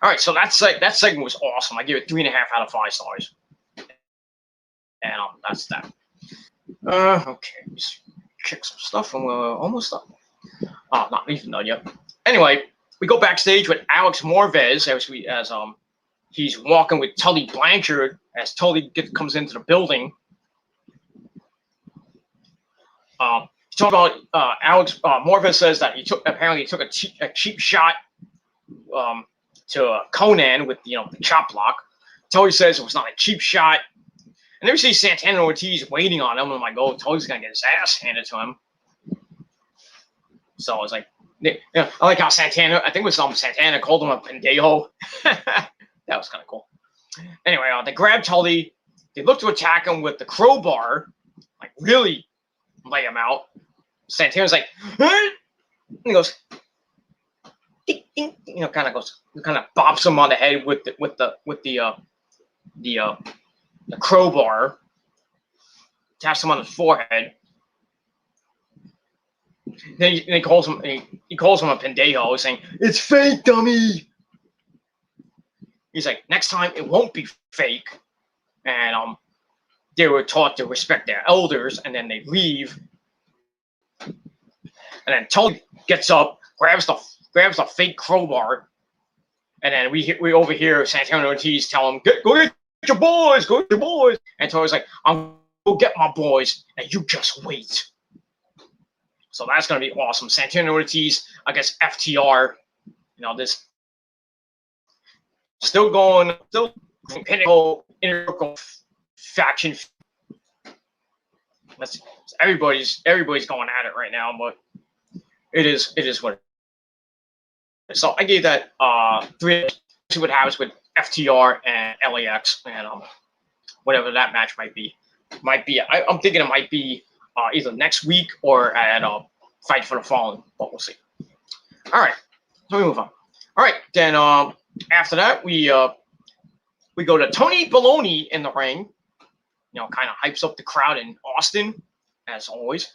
All right, so that segment was awesome. I give it 3.5 out of 5 stars, and that's that. Okay, just check some stuff, and we're almost done. Not even done yet. Anyway, we go backstage with Alex Morvez as he's walking with Tully Blanchard as Tully comes into the building. Talking about Alex Morvez says that he took a cheap shot to Conan with the chop block. Tully says it was not a cheap shot, and then we see Santana and Ortiz waiting on him. I'm like, oh, Tully's gonna get his ass handed to him. So I was like, I like how Santana, I think it was Santana called him a pendejo. That was kind of cool. Anyway, they grab Tully. They look to attack him with the crowbar, like really lay him out. Santana's like, huh? And he goes, ding, ding, kind of bops him on the head with the crowbar, taps him on the forehead. Then he calls him a pendejo, saying, "It's fake, dummy." He's like, "Next time it won't be fake." And they were taught to respect their elders, and then they leave. And then Tully gets up, grabs the fake crowbar, and then we overhear Santana Ortiz tell him, "Go get your boys, go get your boys." And Tully's like, "I'm go get my boys, and you just wait." So that's going to be awesome. Santana Ortiz against FTR. This still pinnacle inner faction. Everybody's going at it right now, but it is what it is. So I gave that 3. See what happens with FTR and LAX and whatever that match might be. I'm thinking it might be either next week or at Fight for the Fallen, but we'll see. All right, so we move on. All right, then after that we go to Tony Baloney in the ring. Kind of hypes up the crowd in Austin, as always.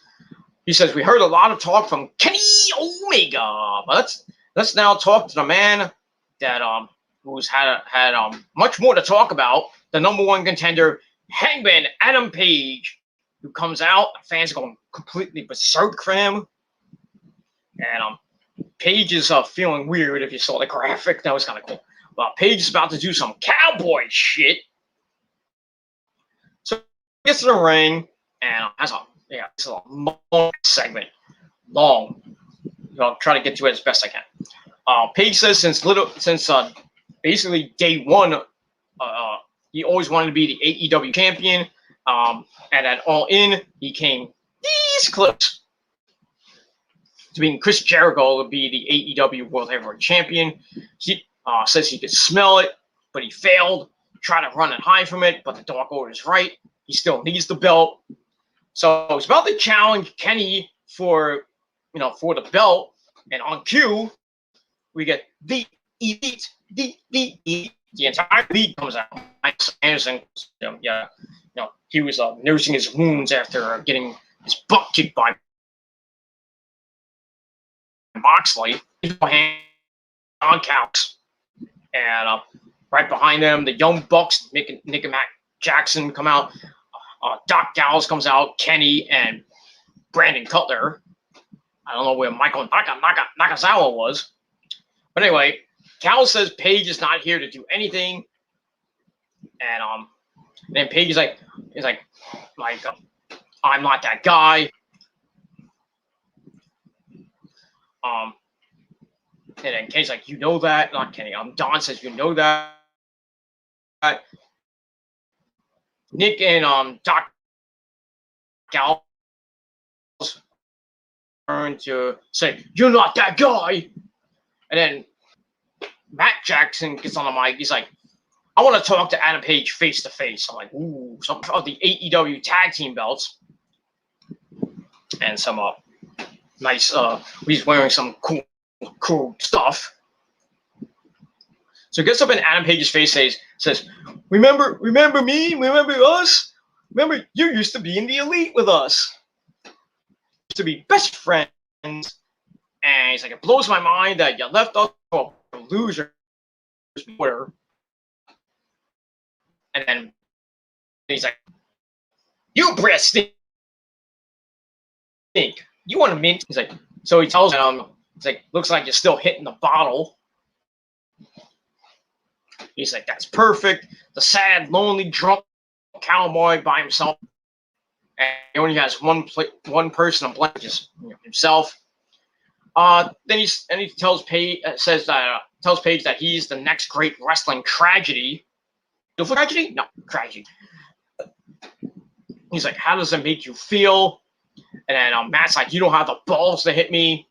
He says, "We heard a lot of talk from Kenny Omega, but let's now talk to the man that who's had much more to talk about. The #1 contender, Hangman Adam Page, who comes out. Fans are going completely berserk for him, and Page is feeling weird. If you saw the graphic, that was kind of cool. Well, Page is about to do some cowboy shit. So he gets to the ring and it's a long segment. Long. I'll try to get to it as best I can. Page says since basically day one, he always wanted to be the AEW champion. And at All In, he came these close to being Chris Jericho to be the AEW World Heavyweight Champion. He says he could smell it, but he failed. Tried to run and hide from it, but the Dark Order is right. He still needs the belt. So he's about to challenge Kenny for the belt. And on cue, we get the Elite, the entire league comes out. Anderson, he was nursing his wounds after getting his butt kicked by Moxley. On counts. And right behind them, the Young Bucks, Nick and Matt Jackson come out. Doc Gallows comes out, Kenny and Brandon Cutler. I don't know where Michael Nakazawa was. But anyway, Gallows says Page is not here to do anything. And then Paige is like, I'm not that guy. And then Kenny's like, you know that? Not Kenny. Don says, you know that. Nick and Doc Gal turn to say, you're not that guy. And then Matt Jackson gets on the mic. He's like, I want to talk to Adam Page face to face. I'm like, ooh, some of the AEW tag team belts. And some nice, he's wearing some cool stuff. So he gets up in Adam Page's face, says, remember me? Remember us? Remember, you used to be in the Elite with us. Used to be best friends. And he's like, it blows my mind that you left us for a loser. And then he's like, you breath stink. You want a mint? He's like, so he tells him, it's like, looks like you're still hitting the bottle. He's like, that's perfect. The sad, lonely, drunk cowboy by himself. And he only has one person to blame, just himself. Then he tells Paige, tells Paige that he's the next great wrestling tragedy. Tragedy? No, tragedy. He's like, how does it make you feel? And then Matt's like, you don't have the balls to hit me.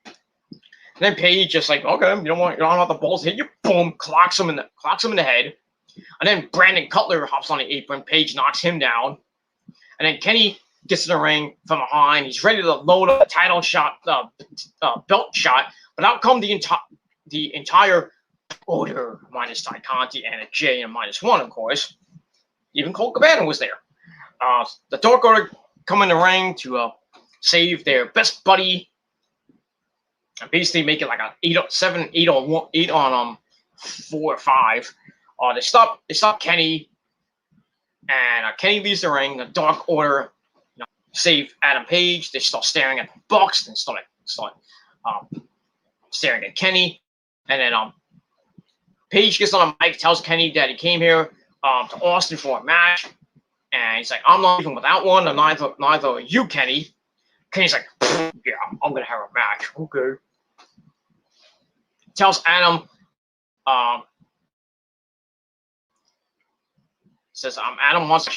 And then Paige just like, okay, you don't have the balls to hit you. Boom, clocks him in the head. And then Brandon Cutler hops on the apron. Paige knocks him down. And then Kenny gets in the ring from behind. He's ready to load up the title shot, belt shot. But out come the entire order, minus Ty Conti and a J and -1, of course. Even Colt Cabana was there. The Dark Order come in the ring to save their best buddy. And basically make it like a 8 on 4 or 5. They stop Kenny, and Kenny leaves the ring. The Dark Order, save Adam Page. They start staring at the Bucks and start staring at Kenny. And then Page gets on the mic, tells Kenny that he came here to Austin for a match, and he's like, I'm not even without one, and neither are you, Kenny. Kenny's like, yeah, I'm gonna have a match. Okay. Tells Adam, says, Adam wants to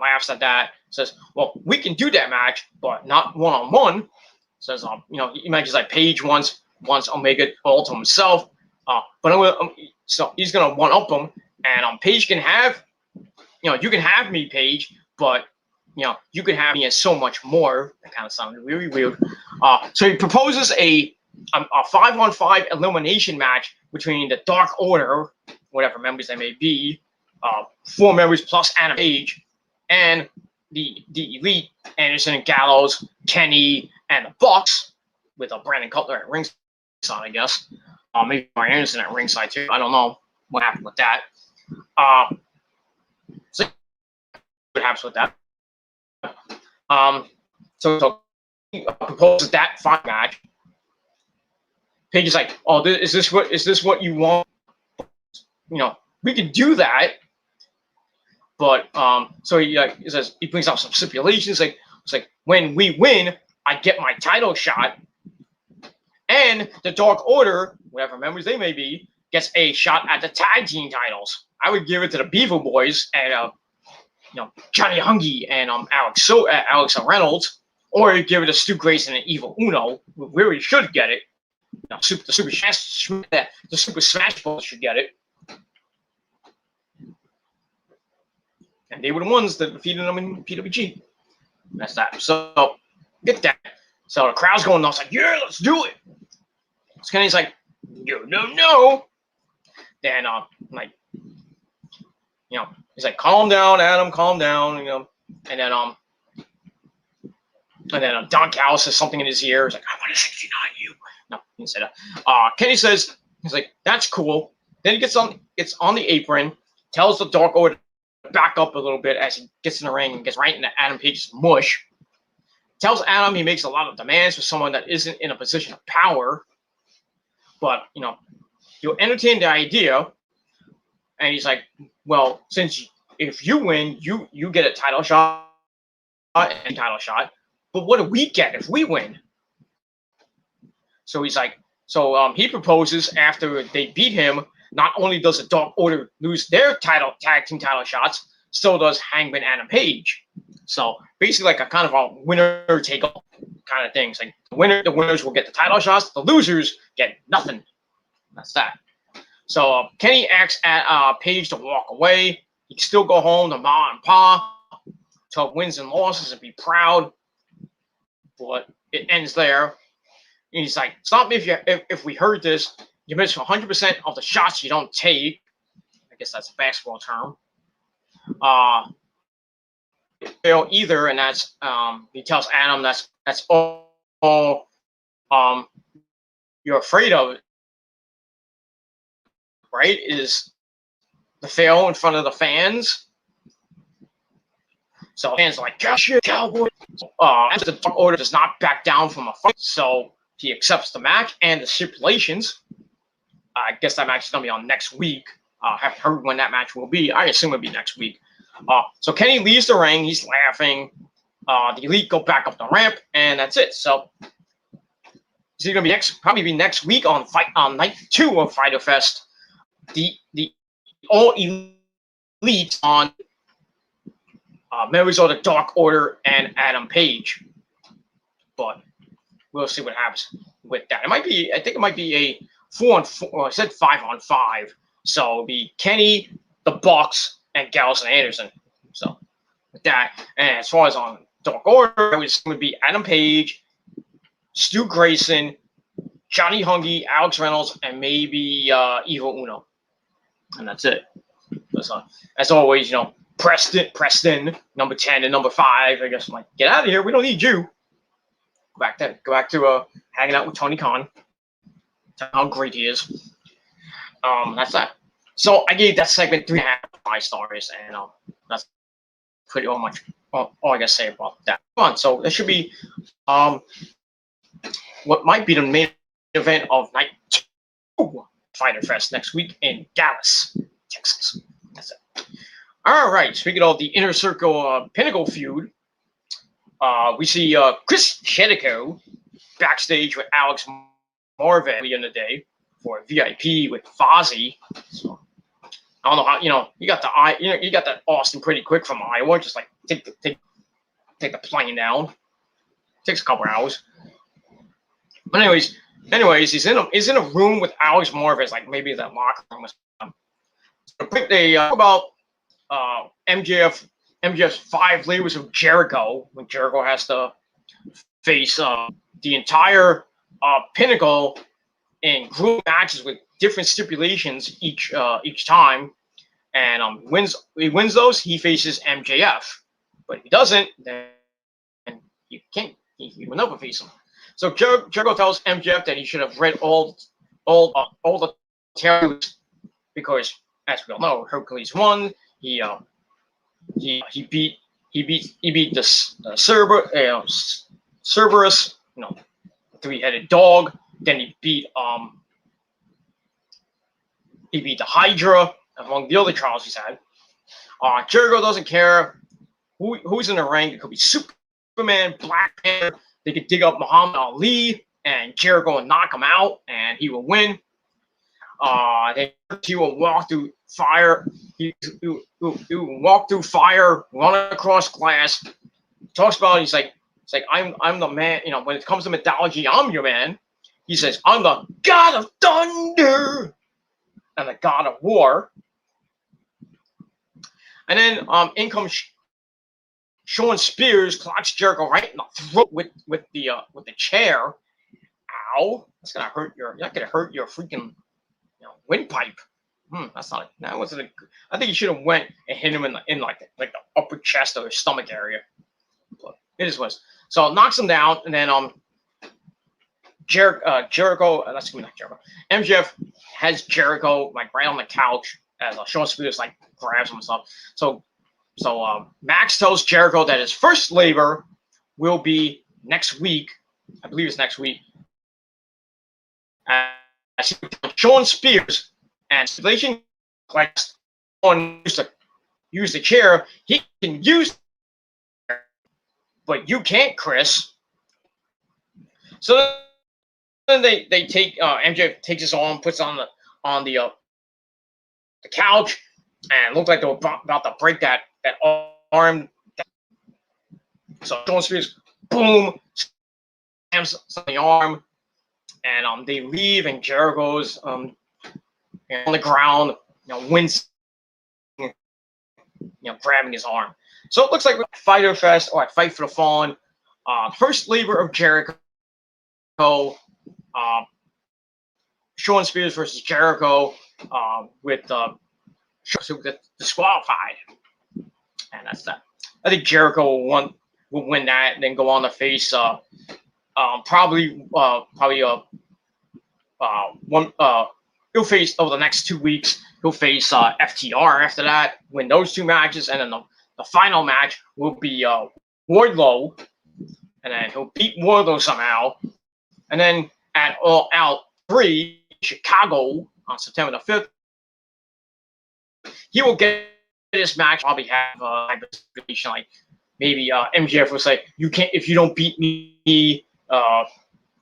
laughs at that. Says, well, we can do that match, but not one-on-one. Says, he mentions like Page wants Omega all to himself, but so he's gonna one-up him, and Page can have, you can have me, Page, but you can have me as so much more. That kind of sounded really weird. So he proposes a 5-on-5 elimination match between the Dark Order, whatever members they may be, 4 members plus Adam Page, and the Elite, Anderson and Gallows, Kenny, and the Bucks, with Brandon Cutler at ringside, I guess. Maybe Anderson at ringside too. I don't know what happened with that. So what happens with that? So he proposes that 5 match. Paige is like, oh, is this what you want? We can do that. But so he says, he brings up some stipulations. It's like when we win, I get my title shot, and the Dark Order, whatever members they may be, gets a shot at the tag team titles. I would give it to the Beaver Boys and Johnny Hungy and Alex Reynolds, or give it to Stu Grayson and Evil Uno, where he should get it. The Super Smash Bros should get it. And they were the ones that defeated them in PWG. That's that. So, get that. So the crowd's going nuts, like, yeah, let's do it. So Kenny's like, no. Then, he's like, calm down, Adam, calm down, And then Don Callis says something in his ear. He's like, I want to 69 you. No, he didn't say that. Kenny says, he's like, that's cool. Then he gets on the apron, tells the Dark Order to back up a little bit as he gets in the ring and gets right into Adam Page's mush. Tells Adam he makes a lot of demands for someone that isn't in a position of power. But, he'll entertain the idea. And he's like, well, if you win, you get a title shot and title shot. But what do we get if we win? So he's like, he proposes after they beat him. Not only does the Dark Order lose their tag team title shots, so does Hangman Adam Page. So basically, like a kind of a winner take all kind of thing. It's like the winners will get the title shots, the losers get nothing. That's that. So Kenny asks Page to walk away. He can still go home to Ma and Pa, tell wins and losses and be proud. But it ends there. And he's like, stop me if we heard this. You miss 100% of the shots you don't take. I guess that's a basketball term. Fail either, and that's he tells Adam that's all you're afraid of, right? Is the fail in front of the fans. So the fans are like, shit, cowboy. As the Dark Order does not back down from a fight, so he accepts the match and the stipulations. I guess that match is going to be on next week. I haven't heard when that match will be. I assume it'll be next week. So Kenny leaves the ring. He's laughing. The Elite go back up the ramp, and that's it. So it's going to be probably next week on night 2 of Fyter Fest. The All Elite on members of the Dark Order and Adam Page. But we'll see what happens with that. I think it might be a 4-on-4. Well, I said 5-on-5. So it'll be Kenny, the Bucks, and Gallows and Anderson. So with that, and as far as on Dark Order, it was going to be Adam Page, Stu Grayson, Johnny Hungy, Alex Reynolds, and maybe Evil Uno. And that's it. So, as always, Preston, number 10 and number 5. I guess I'm like, get out of here. We don't need you. Go back to hanging out with Tony Khan. Tell how great he is. That's that. So I gave that segment 3.5 stars, and that's pretty much all I gotta say about that. Come on, so there should be what might be the main event of night 2 Fyter Fest next week in Dallas, Texas. That's it. All right. Speaking of the Inner Circle Pinnacle feud, we see Chris Jericho backstage with Alex Marvin early in the day for a VIP with Fozzy. So I don't know how you got that Austin pretty quick from Iowa. Just like take the plane down. Takes a couple hours. But anyways, he's in a room with Alex Marvin, like maybe that locker room. They talk about MJF's 5 labors of Jericho when Jericho has to face the entire Pinnacle in group matches with different stipulations each time, and he wins those, he faces MJF. But if he doesn't, then he will never face him. So Jericho tells MJF that he should have read all the territories because, as we all know, Hercules won. He beat the Cerberus, 3-headed dog. Then he beat the Hydra, among the other trials he's had. Jericho doesn't care who's in the ring. It could be Superman, Black Panther. They could dig up Muhammad Ali and Jericho and knock him out, and he will win. Then he will walk through fire. He will walk through fire, run across glass. Talks about he's like I'm the man. When it comes to mythology, I'm your man. He says I'm the God of Thunder and the God of War. And then in comes Sean Spears, clocks Jericho right in the throat with the chair. Ow! That's gonna hurt your freaking windpipe. That's not. That wasn't. I think he should have went and hit him in the upper chest or his stomach area. But it is what. So knocks him down, and then Jericho. That's not Jericho. MJF has Jericho right on the couch as Sean Spears grabs him and stuff. So Max tells Jericho that his first labor will be next week. I believe it's next week. Sean Spears and stipulation class on use the chair, he can use it, but you can't, Chris. So then they take MJF takes his arm, puts it on the couch, and looked like they were about to break that arm. So Shawn Spears, boom, slams on the arm, and they leave, and Jericho's on the ground, wincing, grabbing his arm. So it looks like Fyter Fest or Fight for the Fallen, first labor of Jericho, Shawn Spears versus Jericho, with disqualified, and that's that. I think Jericho will win that, and then go on to face he'll face over the next 2 weeks. He'll face FTR after that, win those 2 matches, and then the final match will be Wardlow, and then he'll beat Wardlow somehow, and then at All Out 3 Chicago on September the 5th, he will get this match. Probably have like maybe MJF will say, "You can't if you don't beat me,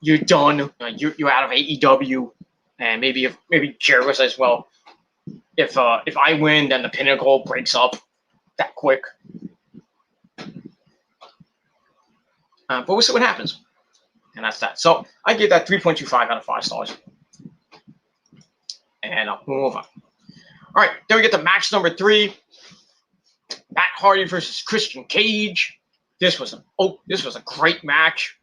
you're done. You're out of AEW." And maybe Jericho says, "Well, if I win, then the Pinnacle breaks up that quick." But we'll see what happens. And that's that. So I give that 3.25 out of 5 stars. And I'll move on. All right, then we get to match number 3. Matt Hardy versus Christian Cage. This was a great match.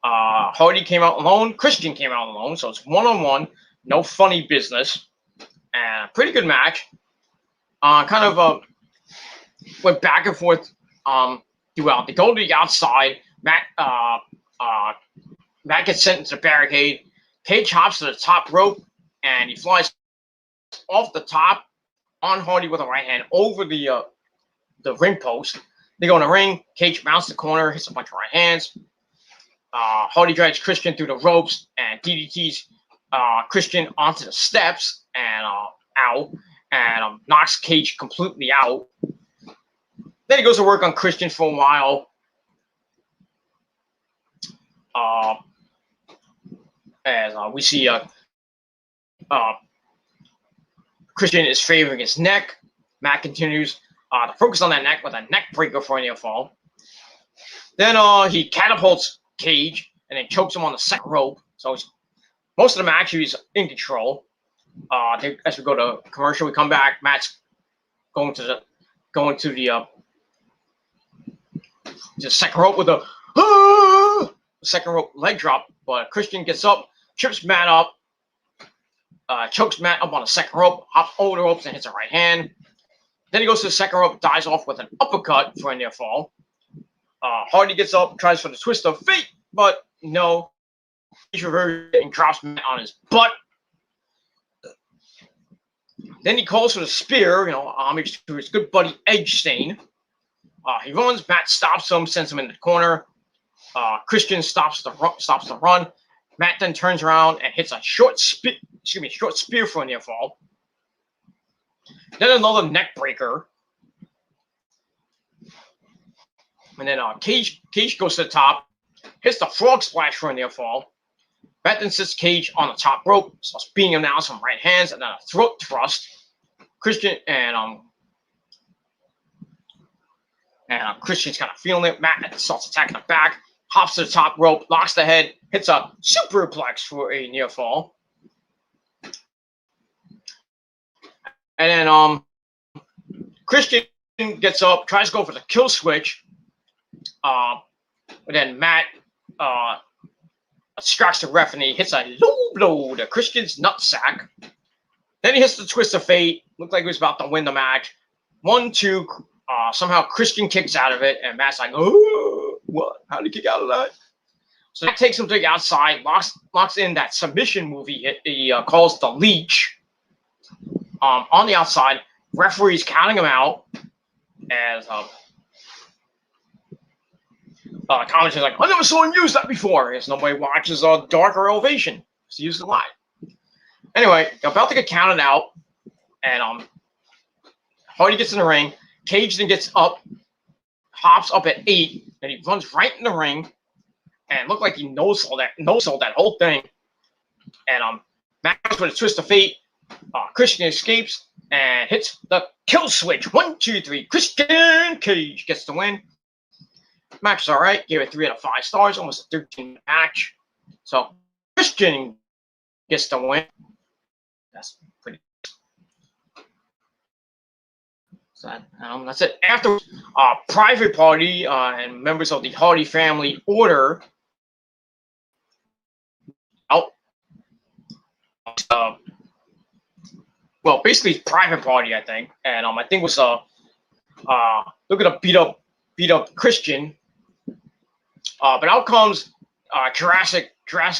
Hardy came out alone. Christian came out alone, so it's 1-on-1. No funny business. And pretty good match. Kind of went back and forth throughout. They go to the outside. Matt gets sent into the barricade. Cage hops to the top rope, and he flies off the top on Hardy with a right hand over the ring post. They go in the ring. Cage mounts the corner, hits a bunch of right hands. Hardy drags Christian through the ropes and DDTs Christian onto the steps and knocks Cage completely out. Then he goes to work on Christian for a while. As we see Christian is favoring his neck. Matt continues to focus on that neck with a neck breaker for a near fall. Then he catapults Cage and then chokes him on the second rope. So most of the match he's in control. As we go to commercial, we come back. Matt's going to the second rope with a second rope leg drop, but Christian gets up, trips Matt up, chokes Matt up on the second rope, hops over the ropes and hits a right hand. Then he goes to the second rope, dives off with an uppercut for a near fall. Hardy gets up, tries for the twist of fate, but no. He reverses and drops Matt on his butt. Then he calls for the spear, homage to his good buddy Edge Stain. He runs, Matt stops him, sends him in the corner. Christian stops the run. Matt then turns around and hits a short spear for a near fall. Then another neck breaker. And then Cage goes to the top, hits the frog splash for a near fall. Matt then sits Cage on the top rope, starts beating him down with some right hands and then a throat thrust. Christian and Christian's kind of feeling it. Matt starts attacking the back, hops to the top rope, locks the head, hits a superplex for a near fall. And then Christian gets up, tries to go for the kill switch. But then Matt distracts the ref and he hits a low blow to Christian's nutsack. Then he hits the twist of fate. Looked like he was about to win the match. 1-2. Somehow Christian kicks out of it, and Matt's like, "Oh, what? How did he kick out of that?" So that takes him to the outside, locks in that submission move he calls the leech. On the outside, referee's counting him out as commentator's like, "I never saw him use that before." As nobody watches Dark or Elevation. It's used a lot. Anyway, they're about to get counted out. And Hardy gets in the ring. Cage then gets up, hops up at 8, and he runs right in the ring, and looked like he no-sold that whole thing. And Max with a twist of fate. Christian escapes and hits the kill switch. 1, 2, 3. Christian Cage gets the win. Match is all right. Gave it 3 out of 5 stars. Almost a 13-minute match. So Christian gets the win. That's pretty. So that's it. After Private Party and members of the Hardy family order out. Well, basically Private Party, I think, and I think it was looking to beat up Christian. But out comes Jurassic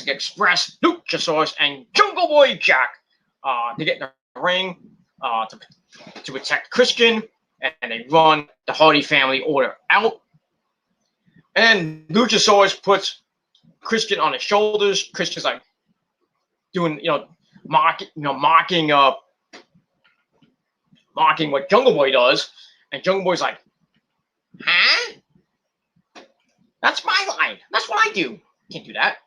Express, Luchasaurus, and Jungle Boy Jack to get in the ring to protect Christian, and they run the Hardy family order out. And Luchasaurus puts Christian on his shoulders. Christian's like doing, mocking what Jungle Boy does, and Jungle Boy's like, huh? That's my line. That's what I do. Can't do that.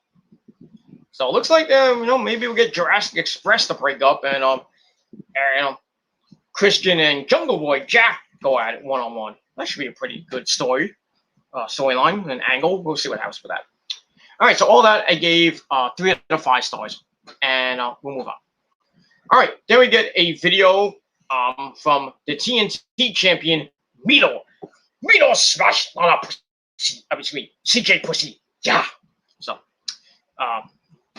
So it looks like maybe we'll get Jurassic Express to break up, and Christian and Jungle Boy Jack go at it one-on-one. That should be a pretty good storyline and angle. We'll see what happens with that. All right, so all that I gave 3 out of 5 stars, and we'll move on. All right, then we get a video from the TNT champion, Mito. Mito smashed on a pussy. Obviously, CJ Pussy. Yeah. So,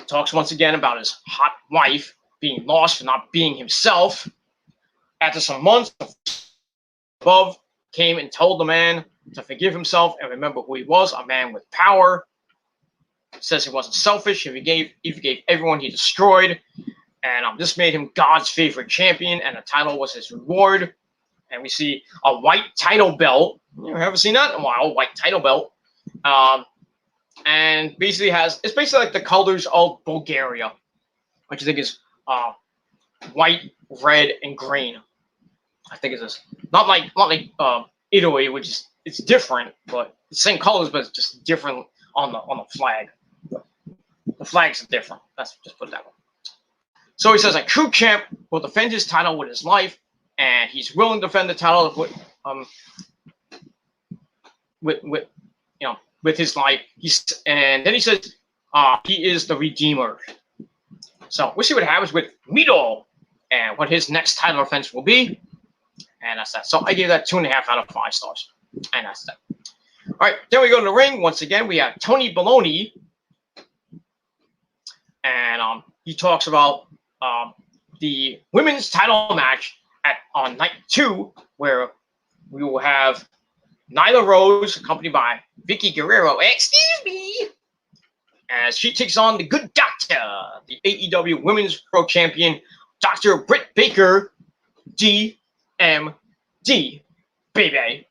talks once again about his hot wife being lost for not being himself. After some months, above came and told the man to forgive himself and remember who he was, a man with power. Says he wasn't selfish. He forgave everyone he destroyed. And this made him God's favorite champion, and the title was his reward. And we see a white title belt. You haven't seen that in a while, white title belt. And basically it's basically like the colors of Bulgaria, which I think is white, red, and green. I think it's this. Not like Italy, which is it's different, but the same colors, but it's just different on the flag. The flags are different. Let's just put it that way. So he says a true champ will defend his title with his life, and he's willing to defend the title with his life. And then he says he is the Redeemer. So we'll see what happens with Mito and what his next title offense will be. And that's that. So I gave that 2.5 out of 5 stars. And that's that. All right, then we go to the ring. Once again, we have Tony Baloney. And he talks about the women's title match on night 2, where we will have Nyla Rose, accompanied by Vicky Guerrero, excuse me, as she takes on the Good Doctor, the AEW Women's Pro Champion, Dr. Britt Baker, DMD, baby.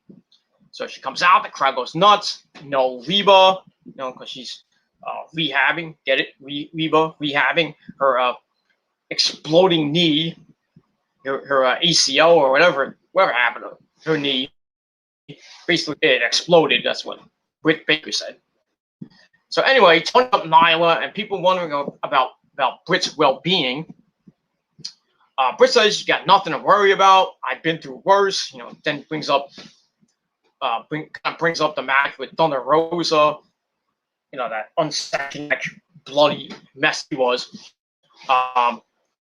So she comes out, the crowd goes nuts. No Reba, because she's rehabbing, get it? Reba rehabbing her exploding knee, her ACL or whatever happened to her knee. Basically, it exploded. That's what Britt Baker said. So anyway, Tony up Nyla, and people wondering about Britt's well-being. Britt says she got nothing to worry about. I've been through worse. Then brings up the match with Thunder Rosa. That unsatisfying, bloody mess he was.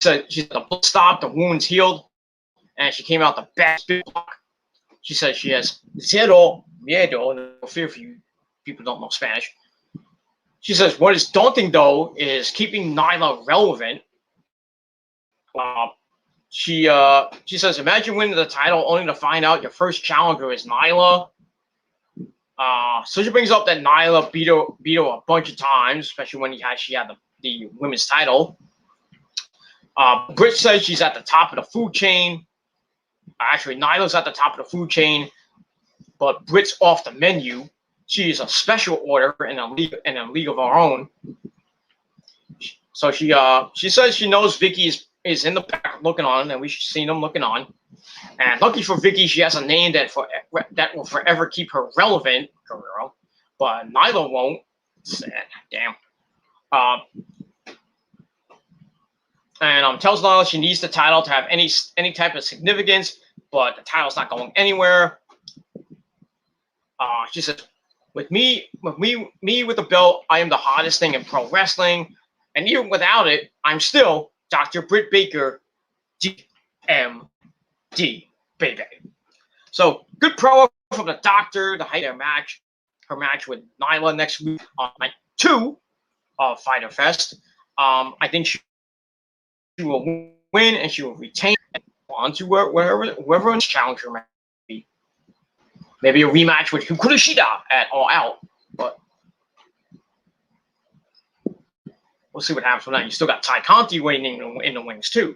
So she said the blood stopped, the wound's healed, and she came out the best block. She says she has zero miedo, no fear for you people don't know Spanish. She says what is daunting though is keeping Nyla relevant. She says imagine winning the title only to find out your first challenger is Nyla. So she brings up that Nyla beat her a bunch of times, especially when she had the women's title. Britt says she's at the top of the food chain. Actually, Nyla's at the top of the food chain, but Britt's off the menu. She is a special order in a league of her own. So she says she knows Vicky is is in the back looking on, and we've seen him looking on. And lucky for Vicky, she has a name that will forever keep her relevant, Guerrero. But Nyla won't. Sad, damn. And tells Nyla she needs the title to have any type of significance, but the title's not going anywhere. She says, with me with the belt, I am the hottest thing in pro wrestling, and even without it, I'm still Dr. Britt Baker, DMD, baby. So good promo from the Doctor to hype her match with Nyla next week on night 2 of Fyter Fest. I think she will win and she will retain on to whoever challenger may be. Maybe a rematch with Hikaru Shida at All Out, but we'll see what happens from that. You still got Ty Conti waiting in the wings too,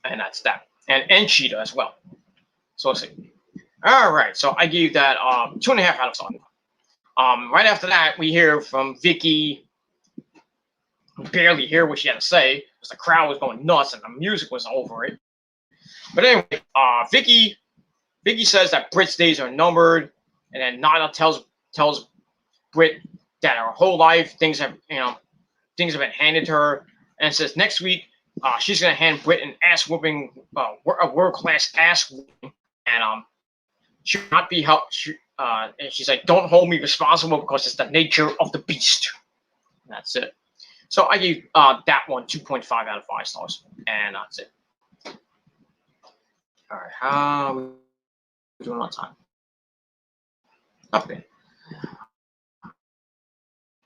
and that's that, and Shida as well. So let's see. All right, so I gave that 2.5 out of 5. Right after that, we hear from Vicky. We barely hear what she had to say because the crowd was going nuts and the music was over it. But anyway, Vicky says that Britt's days are numbered, and then Nyla tells Britt that her whole life things have been handed to her, and says next week she's gonna hand Britt an ass whooping, a world class ass whooping, and she will not be helped. And she's like, don't hold me responsible because it's the nature of the beast. And that's it. So I gave that one 2.5 out of 5 stars, and that's it. All right, how are we doing on time? Okay.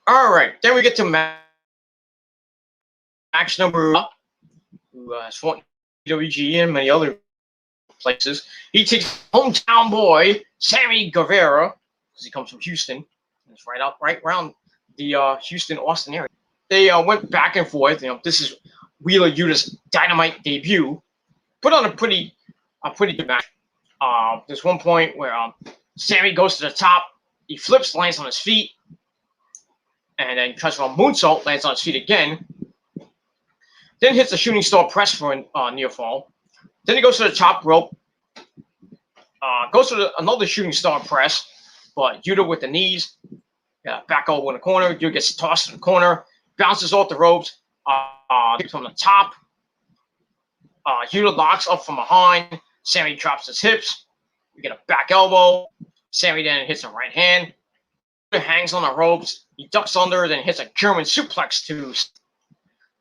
All right, then we get to match number up, who has fought WG and many other places. He takes hometown boy Sammy Guevara, because he comes from Houston. It's right around the Houston, Austin area. They went back and forth. This is Wheeler Yuta's Dynamite debut. Put on a pretty good match. There's one point where Sammy goes to the top. He flips, lands on his feet, and then tries for a moonsault, lands on his feet again. Then hits a shooting star press for a near fall. Then he goes to the top rope. Goes to another shooting star press, but Yuta with the knees. Back elbow in the corner. Yuta gets tossed in the corner. Bounces off the ropes. From the top. Yuta locks up from behind. Sammy drops his hips. We get a back elbow. Sammy then hits a right hand. Yuta hangs on the ropes. He ducks under, then hits a German suplex to.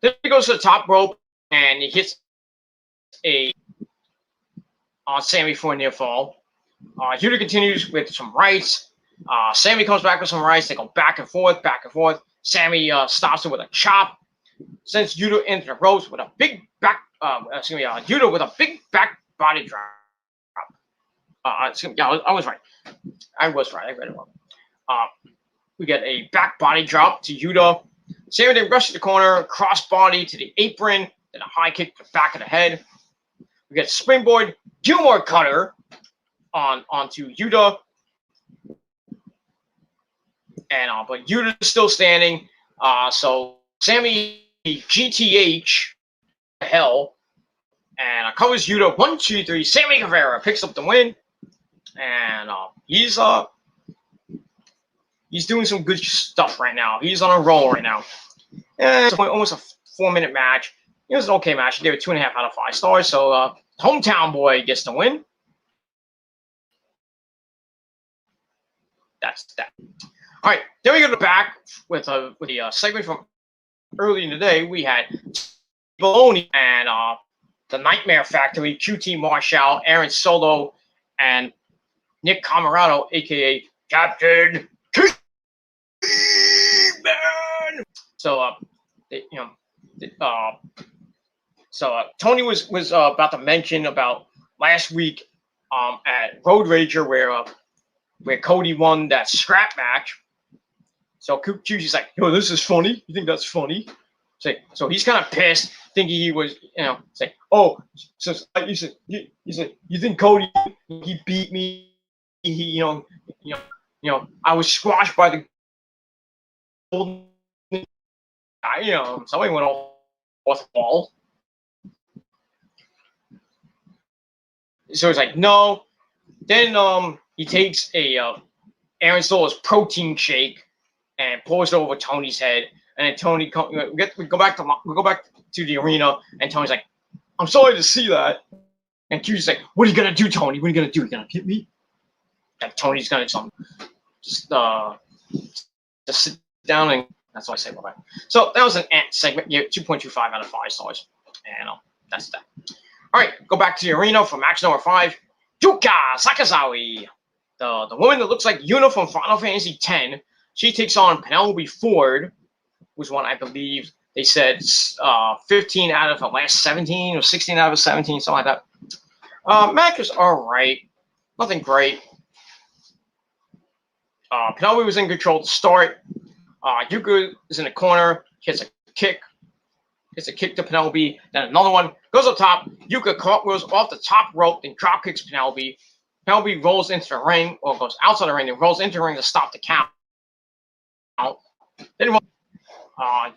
Then he goes to the top rope and he hits on Sammy for a near fall. Yuta continues with some rights. Sammy comes back with some rights. They go back and forth, back and forth. Sammy stops it with a chop. Sends Yuta into the ropes with a big back. Yuta with a big back body drop. I was right. I read it wrong. We get a back body drop to Yuta. Sammy then rushes the corner, cross body to the apron, then a high kick to the back of the head. We get springboard Gilmore cutter onto Yuta. And but Yuta is still standing. So Sammy GTH hell and covers Yuta 1, 2, 3. Sammy Guevara picks up the win, and he's doing some good stuff right now. He's on a roll right now. And it's almost a 4-minute match. It was an okay match. I gave it 2.5 out of 5 stars. So hometown boy gets the win. That's that. All right, then we go to back with the segment from early in the day. We had Baloney and the Nightmare Factory, QT Marshall, Aaron Solo, and Nick Camarado, aka Captain T-Man. So Tony was about to mention about last week at Road Rager where Cody won that scrap match. So QT's like, yo, this is funny. You think that's funny? So he's kind of pissed, thinking he was, say, oh, so you said, you think Cody, he beat me? He, I was squashed by the golden guy. Somebody went all fourth wall. So he's like, no. Then he takes a Aaron Solo's protein shake and pours it over Tony's head. And then Tony we go back to the arena, and Tony's like, I'm sorry to see that. And Q's like, what are you gonna do, Tony? What are you gonna do? You gonna hit me? And Tony's gonna just sit down, and that's what I say about that. So that was an ant segment. Yeah, 2.25 out of 5 stars. And that's that. All right, go back to the arena for match number 5. Yuka Sakazawa, the woman that looks like Yuna from Final Fantasy X. She takes on Penelope Ford, who's one I believe they said 15 out of the last 17 or 16 out of 17, something like that. Match was all right, nothing great. Penelope was in control to start. Yuka is in the corner, hits a kick to Penelope, then another one, goes up top. Yuka cartwheels off the top rope, then drop kicks Penelope. Penelope rolls into the ring, or goes outside the ring, then rolls into the ring to stop the count. Then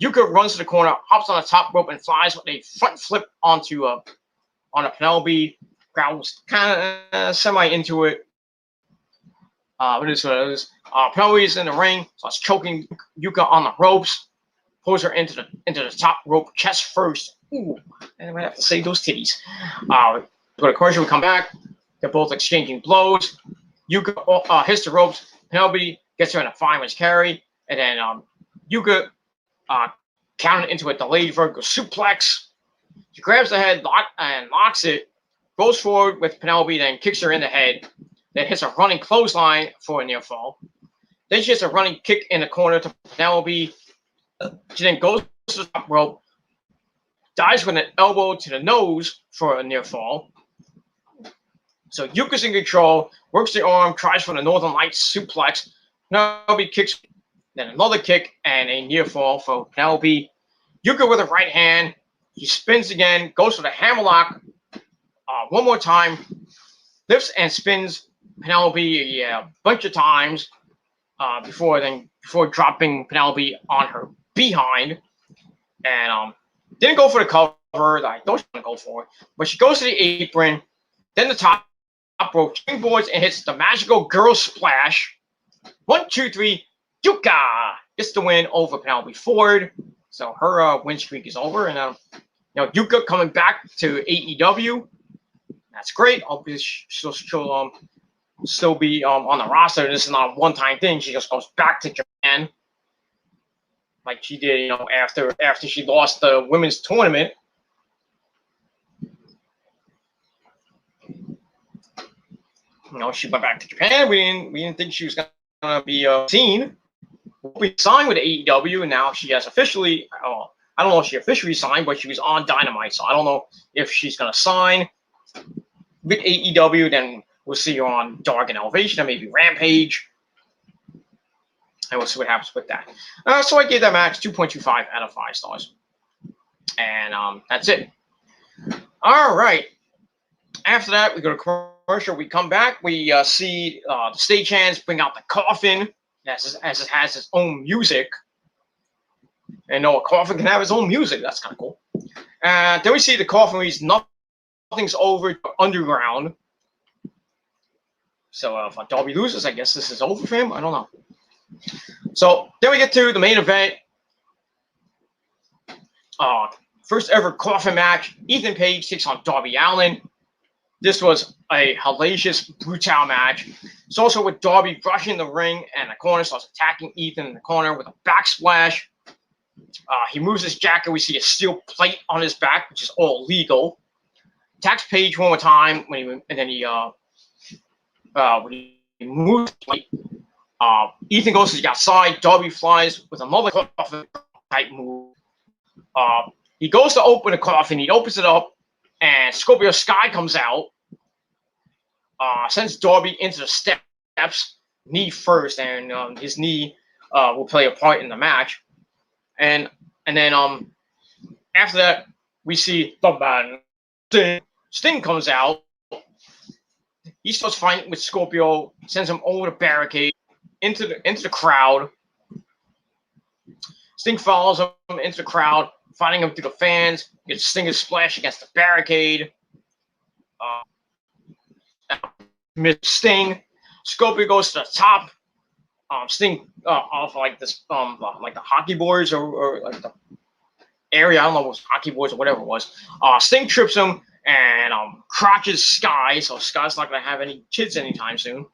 Yuka runs to the corner, hops on the top rope, and flies with a front flip on a Penelope. Crowd was kind of semi into it. It is what it is. Penelope is in the ring, starts choking Yuka on the ropes, pulls her into the top rope, chest first. Ooh, and I might have to save those titties. Go to commercial, we come back. They're both exchanging blows. Yuka hits the ropes. Penelope gets her in a fireman's carry, and then Yuka counted into a delayed vertical suplex. She grabs the head locks it, goes forward with Penelope, then kicks her in the head, then hits a running clothesline for a near fall. Then she hits a running kick in the corner to Penelope. She then goes to the top rope, dives with an elbow to the nose for a near fall. So Yuka's in control, works the arm, tries for the Northern Lights suplex. Penelope kicks, then another kick and a near fall for Penelope. Yuka with a right hand. She spins again, goes for the hammerlock one more time, lifts and spins Penelope a bunch of times before dropping Penelope on her behind. And didn't go for the cover that I thought she was going to go for, but she goes to the apron, then the top rope, springboards, and hits the magical girl splash. 1, 2, 3, Yuka gets the win over Penelope Ford. So her win streak is over, and Yuka coming back to AEW. That's great. She'll still be on the roster. This is not a one-time thing. She just goes back to Japan, like she did, after she lost the women's tournament. She went back to Japan. We didn't think she was gonna be seen. We signed with AEW, and now she has officially. I don't know if she officially signed, but she was on Dynamite, so I don't know if she's gonna sign with AEW. Then we'll see her on Dark and Elevation, and maybe Rampage, and we'll see what happens with that. So I gave that match 2.25 out of 5 stars, and that's it. All right. After that, we go to commercial. We come back. We see the stagehands bring out the Coffin, as it has its own music. And a Coffin can have its own music. That's kind of cool. Then we see the Coffin reads, nothing's over underground. So if Darby loses, I guess this is over for him. I don't know. So then we get to the main event. First ever Coffin match. Ethan Page takes on Darby Allin. This was a hellacious, brutal match. It's also with Darby rushing the ring and the corner, starts attacking Ethan in the corner with a backsplash. He moves his jacket. We see a steel plate on his back, which is all legal. Attacks Page one more time, when he moves the plate. Ethan goes to the outside. Darby flies with another Coffin type move. He goes to open the Coffin. He opens it up, and Scorpio Sky comes out. Sends Darby into the steps, knee first, and his knee will play a part in the match. And then after that, we see the man Sting comes out. He starts fighting with Scorpio, sends him over the barricade into the crowd. Sting follows him into the crowd, fighting him through the fans. Gets Sting's splash against the barricade. Miss Sting. Scorpio goes to the top. Sting off like this, like the hockey boards or like the area. I don't know if it was hockey boards or whatever it was. Sting trips him and crotches Sky, so Sky's not gonna have any kids anytime soon.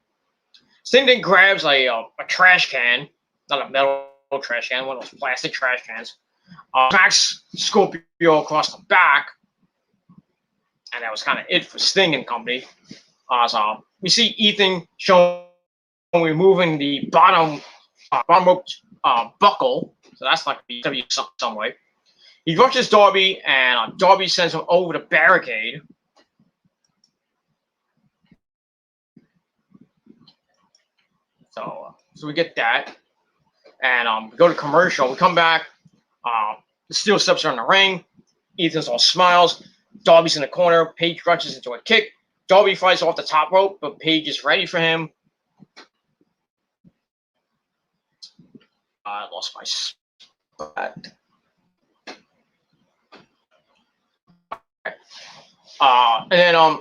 Sting then grabs a trash can, not a metal trash can, one of those plastic trash cans. Smacks Scorpio across the back, and that was kind of it for Sting and company. So we see Ethan showing removing the bottom rope buckle, so that's like the some way. He rushes Darby, and Darby sends him over the barricade. So we get that, and we go to commercial. We come back. The steel steps are in the ring. Ethan's all smiles. Darby's in the corner. Paige rushes into a kick. Darby fights off the top rope, but Paige is ready for him. I lost my spot. And then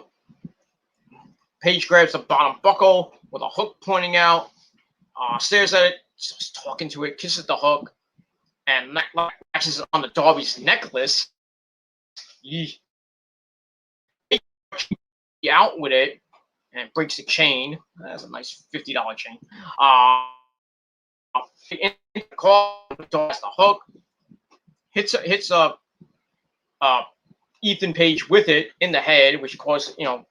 Paige grabs the bottom buckle with a hook pointing out, stares at it, starts talking to it, kisses the hook, and latches it onto Darby's necklace. He out with it and breaks the chain. That's a nice $50 chain. In the call, the hook hits Ethan Page with it in the head, which causes him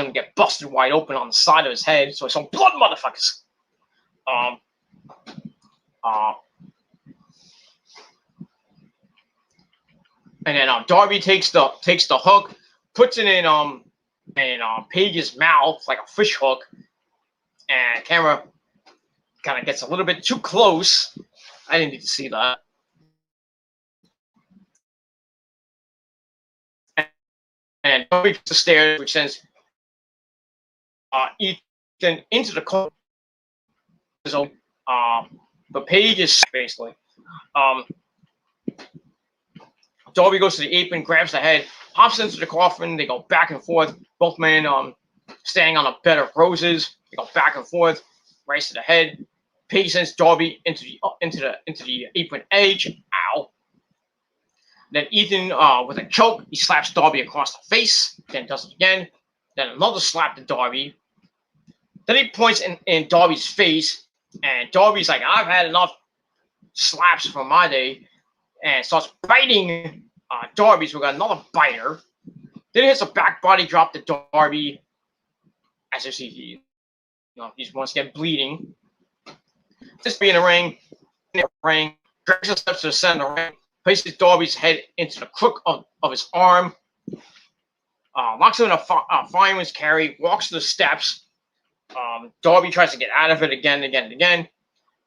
to get busted wide open on the side of his head. So it's all blood, motherfuckers. And then Darby takes the hook, puts it in Paige's mouth like a fish hook, and camera kind of gets a little bit too close. I didn't need to see that. And Darby takes the stairs, which sends Ethan into the corner. But Paige is basically. Darby goes to the apron, grabs the head, hops into the coffin. They go back and forth. Both men standing on a bed of roses. They go back and forth, right to the head. Paige sends Darby into the apron edge. Ow. Then Ethan, with a choke, he slaps Darby across the face. Then does it again. Then another slap to Darby. Then he points in Darby's face, and Darby's like, "I've had enough slaps for my day," and starts biting Darby. So we got another biter. Then he hits a back body drop to Darby. As you see, he's once again bleeding. Just be in the ring. Drags steps to the center of the ring. Places Darby's head into the crook of his arm. Locks him in a fireman's carry. Walks to the steps. Darby tries to get out of it again.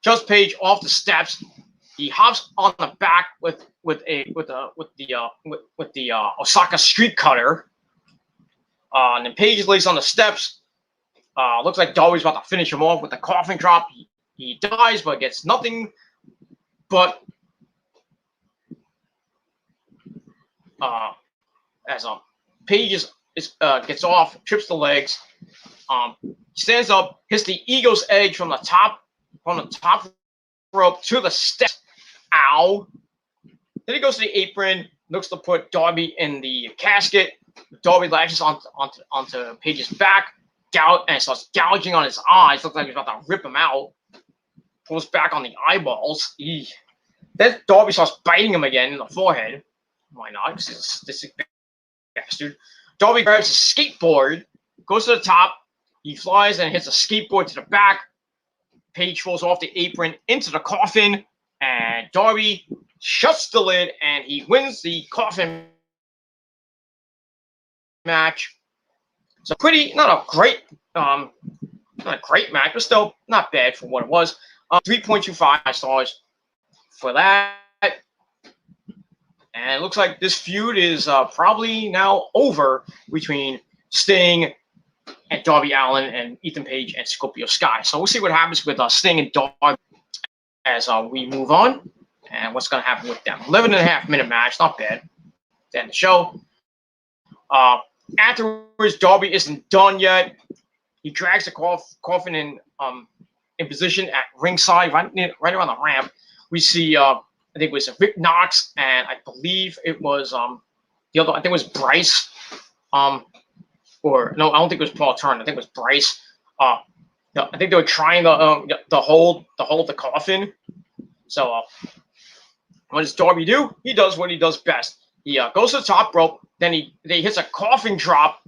Just Paige off the steps. He hops on the back with the Osaka street cutter. And then Paige lays on the steps. Looks like Darby's about to finish him off with the coffin drop. He dies, but gets nothing but as Paige gets off, trips the legs, stands up, hits the eagle's edge from the top rope to the steps. Ow! Then he goes to the apron, looks to put Darby in the casket. Darby latches onto Paige's back, and starts gouging on his eyes. Looks like he's about to rip him out. Pulls back on the eyeballs. Eesh. Then Darby starts biting him again in the forehead. Why not? This is bastard. Darby grabs his skateboard, goes to the top. He flies and hits a skateboard to the back. Paige falls off the apron into the coffin, and Darby shuts the lid, and he wins the coffin match. So not a great match, but still not bad for what it was. 3.25 stars for that. And it looks like this feud is probably now over between Sting and Darby Allin and Ethan Page and Scorpio Sky. So we'll see what happens with Sting and Darby as we move on. and what's going to happen with them. 11.5-minute match, not bad. To end the show. Afterwards, Darby isn't done yet. He drags the Coffin in position at ringside, right around the ramp. We see, I think it was Rick Knox, and I believe it was the other. I think it was Bryce. Or no, I don't think it was Paul Turner. I think it was Bryce. I think they were trying to hold the Coffin. So what does Darby do? He does what he does best. He goes to the top rope. Then he hits a Coffin drop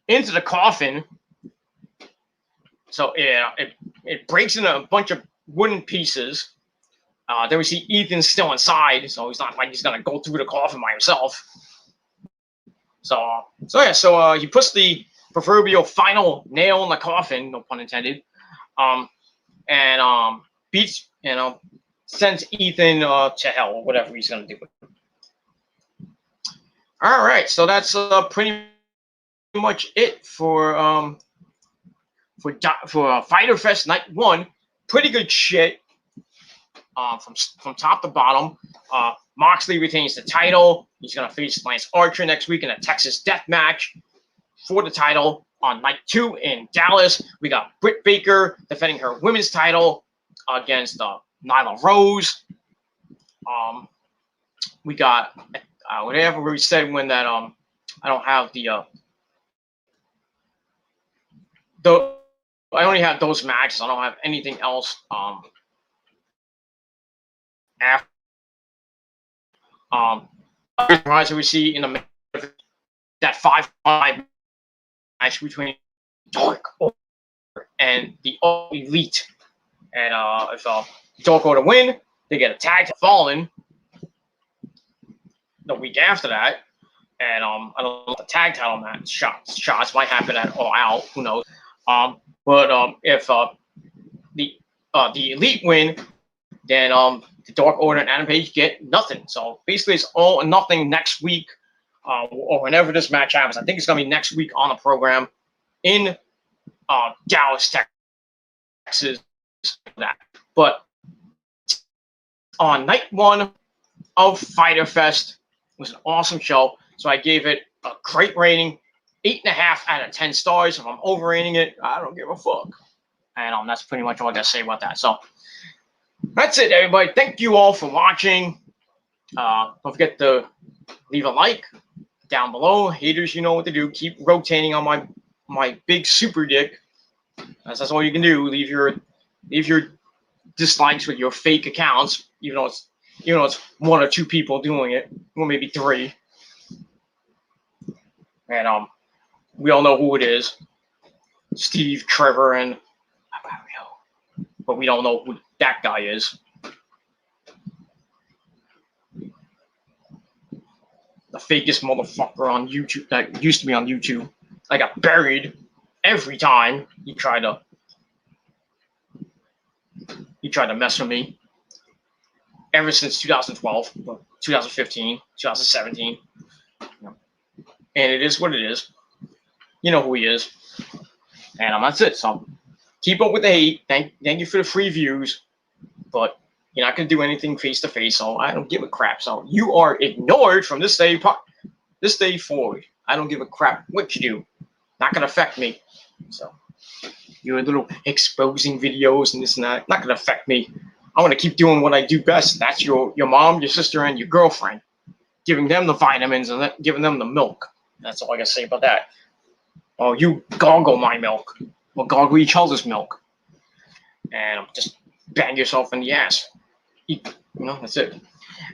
into the Coffin. So yeah, it breaks into a bunch of wooden pieces. Then we see Ethan still inside, so he's not like he's gonna go through the Coffin by himself. So he puts the proverbial final nail in the coffin, no pun intended, and beats, sends Ethan to hell or whatever he's gonna do. All right, so that's pretty much it for Fyter Fest Night 1. Pretty good shit. From top to bottom. Moxley retains the title. He's going to face Lance Archer next week in a Texas Death Match for the title on Night 2 in Dallas. We got Britt Baker defending her women's title against Nyla Rose. We got whatever we said when that I don't have I only have those matches. I don't have anything else. After rise we see in the that 5-5 match between Dark Order and the Elite, and if Dark Order win, they get a tag to Fallen the week after that, and I don't know the tag title match shots might happen at All Out, who knows? But if the Elite win, then the Dark Order and Adam Page get nothing. So basically, it's all or nothing next week, or whenever this match happens. I think it's gonna be next week on the program in Dallas, Texas. But on Night 1 of Fyter Fest, it was an awesome show. So I gave it a great rating, 8.5 out of 10 stars. If I'm overrating it, I don't give a fuck. And that's pretty much all I gotta say about that. So that's it, everybody. Thank you all for watching. Don't forget to leave a like down below. Haters, you know what to do. Keep rotating on my big super dick. That's all you can do. Leave your dislikes with your fake accounts, even though it's 1 or 2 people doing it, or maybe 3. And we all know who it is. Steve, Trevor, and Mario. But we don't know who that guy is. The fakest motherfucker on YouTube that used to be on YouTube. I got buried every time he tried to mess with me. Ever since 2012, 2015, 2017. And it is what it is. You know who he is. And that's it. So keep up with the hate. Thank you for the free views. But you're not going to do anything face-to-face, so I don't give a crap. So you are ignored from this day forward. I don't give a crap what you do. Not going to affect me. So your little exposing videos and this and that, not going to affect me. I'm going to keep doing what I do best. That's your mom, your sister, and your girlfriend. Giving them the vitamins and giving them the milk. That's all I got to say about that. Oh, you goggle my milk. Or goggle each other's milk. And just bang yourself in the ass. That's it.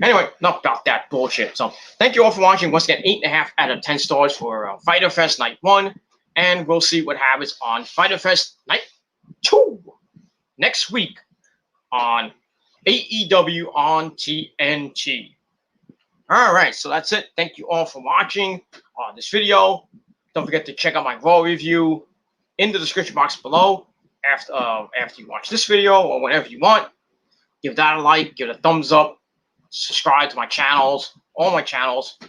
Anyway, enough about that bullshit. So, thank you all for watching. Once again, 8.5 out of 10 stars for Fyter Fest Night 1. And we'll see what happens on Fyter Fest Night 2 next week on AEW on TNT. All right, so that's it. Thank you all for watching this video. Don't forget to check out my Raw review in the description box below after you watch this video or whenever you want. Give that a like, give it a thumbs up, subscribe to my channels, all my channels.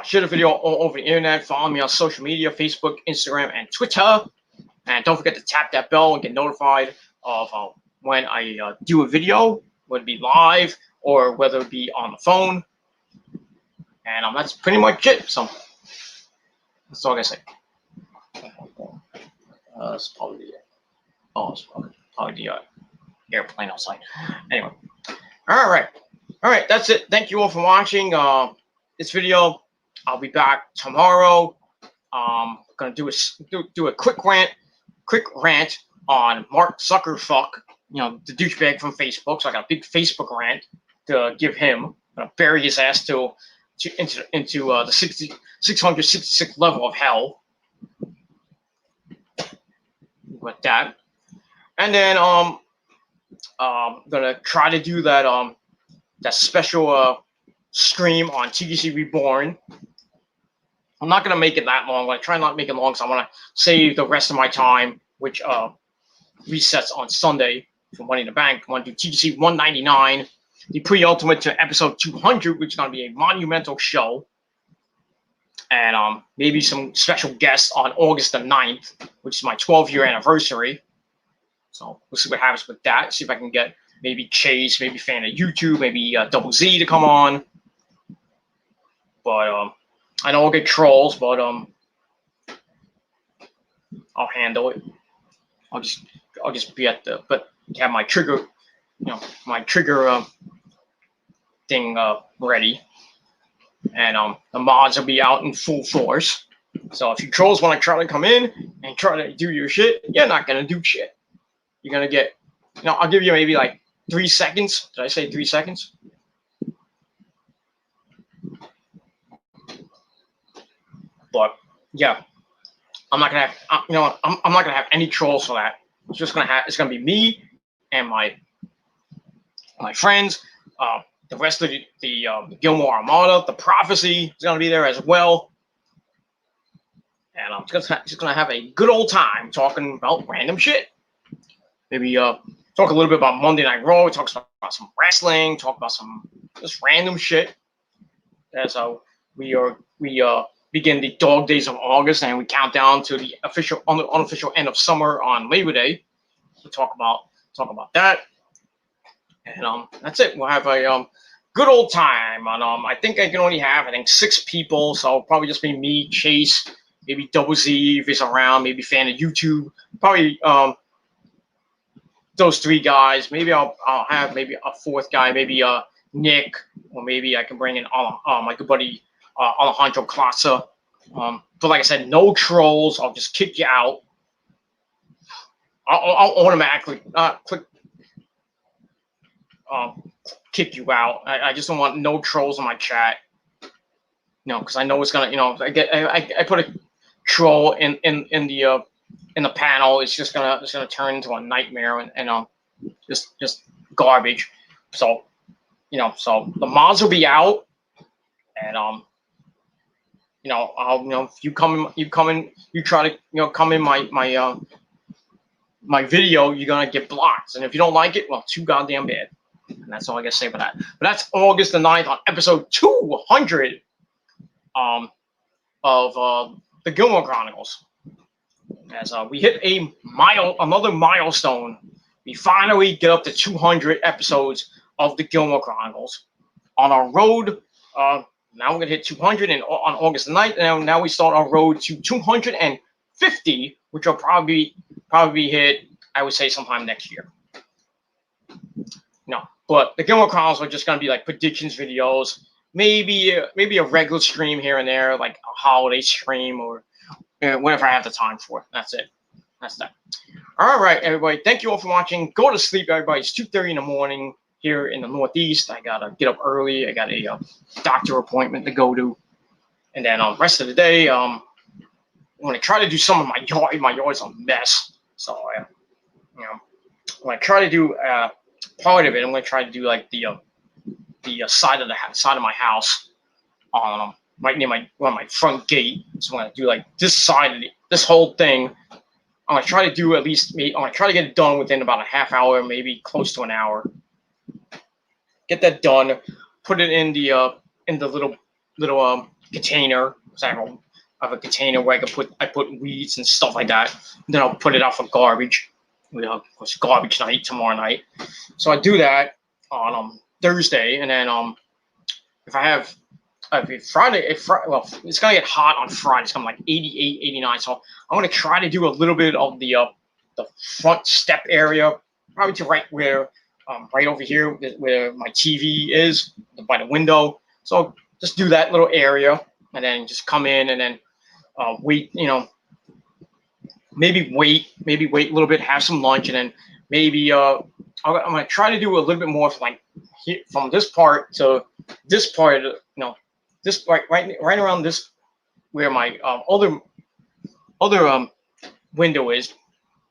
Share the video all over the internet. Follow me on social media, Facebook, Instagram, and Twitter. And don't forget to tap that bell and get notified of when I do a video, whether it be live or whether it be on the phone. And that's pretty much it. So that's all I gotta say. It's probably it's probably the airplane outside. Anyway, all right, that's it. Thank you all for watching this video. I'll be back tomorrow. Gonna do a quick rant on Mark Zuckerfuck, the douchebag from Facebook. So I got a big Facebook rant to give him. I'm gonna bury his ass into the 666th level of hell with that. And then I'm gonna try to do that special stream on TGC Reborn. I'm not gonna make it that long. I try not to make it long, so I want to save the rest of my time, which resets on Sunday for Money in the Bank. I want to do TGC 199, the pre-ultimate to episode 200, which is gonna be a monumental show, and maybe some special guests on August the 9th, which is my 12-year anniversary. So we'll see what happens with that. See if I can get maybe Chase, maybe fan of YouTube, maybe Double Z to come on. But I know I'll get trolls, but I'll handle it. I'll just be at but have my trigger, thing ready, and the mods will be out in full force. So if you trolls want to try to come in and try to do your shit, you're not gonna do shit. You're gonna get, I'll give you maybe like 3 seconds. Did I say 3 seconds? But yeah, I'm not gonna have, I'm not gonna have any trolls for that. It's gonna be me and my friends. The rest of the Gilmore Armada, the Prophecy is gonna be there as well. And I'm just gonna have a good old time talking about random shit. Maybe talk a little bit about Monday Night Raw. Talk about some wrestling. Talk about some just random shit. As we begin the dog days of August, and we count down to the unofficial end of summer on Labor Day. We'll talk about that, and that's it. We'll have a good old time. And I think I can only have 6 people, so probably just be me, Chase, maybe Double Z if he's around, maybe fan of YouTube, probably those 3 guys. Maybe I'll have maybe a 4th guy, maybe Nick, or maybe I can bring in my good buddy Alejandro Clasa. But like I said, no trolls. I'll just kick you out. I'll automatically kick you out. I just don't want no trolls in my chat. Because I know it's gonna. I put a troll in the panel. It's gonna turn into a nightmare and just garbage. So so the mods will be out, and if you try to come in my video, you're gonna get blocked. And if you don't like it, well, too goddamn bad. And that's all I gotta say about that. But that's August the 9th on episode 200 of the Gilmore Chronicles. As we hit another milestone. We finally get up to 200 episodes of the Gilmore Chronicles. On our road, now we're gonna hit 200 on August the 9th, and now we start our road to 250, which will probably be hit, I would say, sometime next year. But the Gilmore Chronicles are just gonna be like predictions videos, maybe a regular stream here and there, like a holiday stream or whatever I have the time for. That's it. That's that. All right, everybody. Thank you all for watching. Go to sleep, everybody. It's 2:30 in the morning here in the Northeast. I gotta get up early. I got a doctor appointment to go to, and then rest of the day, I'm gonna try to do some of my yard. My yard's a mess, so when I try to do part of it, I'm gonna try to do like the side of my house, right near my front gate. So I'm gonna do like this side of this whole thing. I'm gonna try to do I'm gonna try to get it done within about a half hour, maybe close to an hour. Get that done. Put it in the little container. So I have a container where I put weeds and stuff like that. And then I'll put it out for garbage. of course, garbage night tomorrow night. So I do that on Thursday, and then if I have if Friday, well, it's gonna get hot on Friday. It's gonna be like 88, 89. So I'm gonna try to do a little bit of the front step area, probably to right over here where my TV is by the window. So just do that little area, and then just come in, and then wait. Maybe wait a little bit, have some lunch, and then maybe I'm gonna try to do a little bit more from this part to this part. This right around this where my other window is.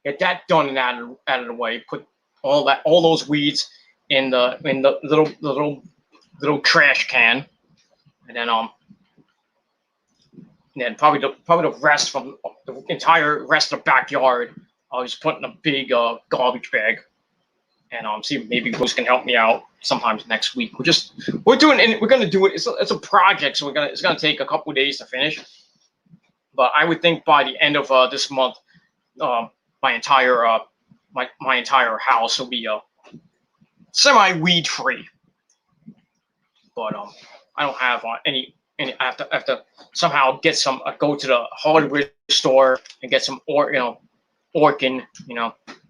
Get that done and out of the way. Put all those weeds in the little trash can, and then probably the rest from the entire rest of the backyard. I'll just put in a big garbage bag, and see if maybe Bruce can help me out sometimes next week. We're gonna do it. It's a project, so it's gonna take a couple of days to finish. But I would think by the end of this month, my entire house will be semi weed free. But I don't have any. I have to somehow get some. Go to the hardware store and get some Orkin.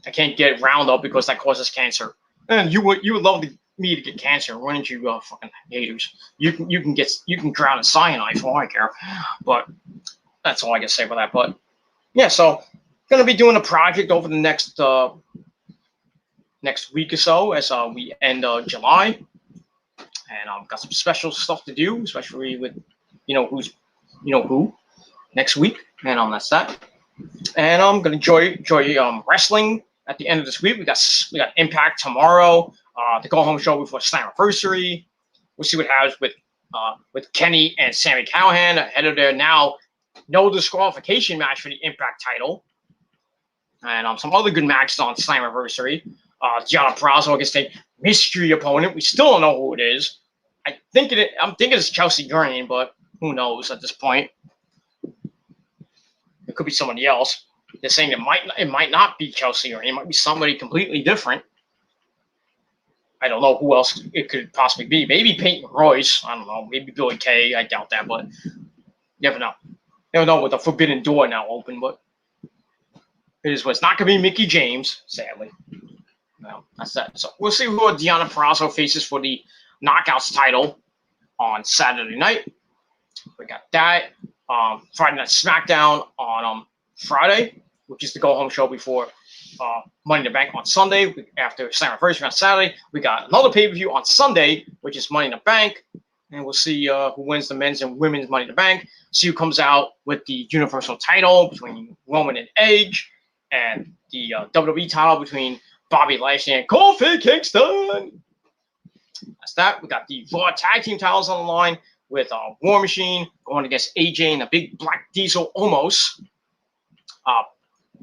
I can't get Roundup because that causes cancer. And you would love me to get cancer, wouldn't you, fucking haters? You can drown in cyanide for all I care. But that's all I can say about that. But yeah, so gonna be doing a project over the next week or so as we end July, and I've got some special stuff to do, especially with who next week, and that's that. And I'm gonna enjoy wrestling at the end of this week. We got Impact tomorrow, the go home show before Slammiversary. We'll see what happens with Kenny and Sami Callihan ahead of their now no disqualification match for the Impact title, and some other good matches on Slammiversary. Gianna Prazo against a mystery opponent. We still don't know who it is. I'm thinking it's Chelsea Green, but who knows at this point? It could be somebody else. They're saying it might not be Chelsea Green. It might be somebody completely different. I don't know who else it could possibly be. Maybe Peyton Royce. I don't know. Maybe Billy Kay. I doubt that, but never know. Never know with the Forbidden Door now open, but it is what's not going to be Mickie James, sadly. No, that's that. So we'll see who Deonna Purrazzo faces for the Knockouts title on Saturday night. We got that. Friday Night SmackDown on Friday, which is the go-home show before Money in the Bank on Sunday. After Slammiversary on Saturday, we got another pay-per-view on Sunday, which is Money in the Bank. And we'll see who wins the men's and women's Money in the Bank. See who comes out with the Universal title between Roman and Edge, and the WWE title between Bobby Lashley and Kofi Kingston. That's that. We got the Raw Tag Team titles on the line with War Machine going against AJ and the Big Black Diesel Omos.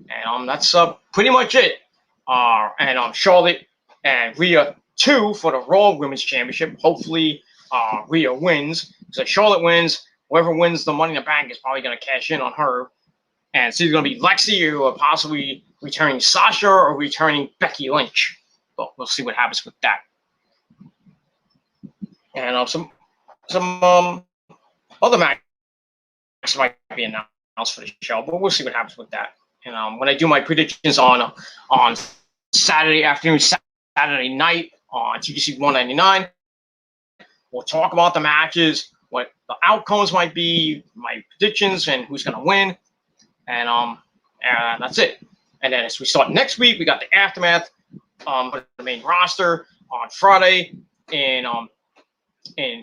And that's pretty much it. And Charlotte and Rhea 2 for the Raw Women's Championship. Hopefully Rhea wins. So Charlotte wins. Whoever wins the Money in the Bank is probably going to cash in on her. And it's either going to be Lexi or possibly returning Sasha or returning Becky Lynch. But we'll see what happens with that. And some other matches might be announced for the show, but we'll see what happens with that. And when I do my predictions on Saturday afternoon, Saturday night on TGC 199, we'll talk about the matches, what the outcomes might be, my predictions, and who's going to win. And that's it. And then as we start next week, we got the Aftermath for the main roster on Friday in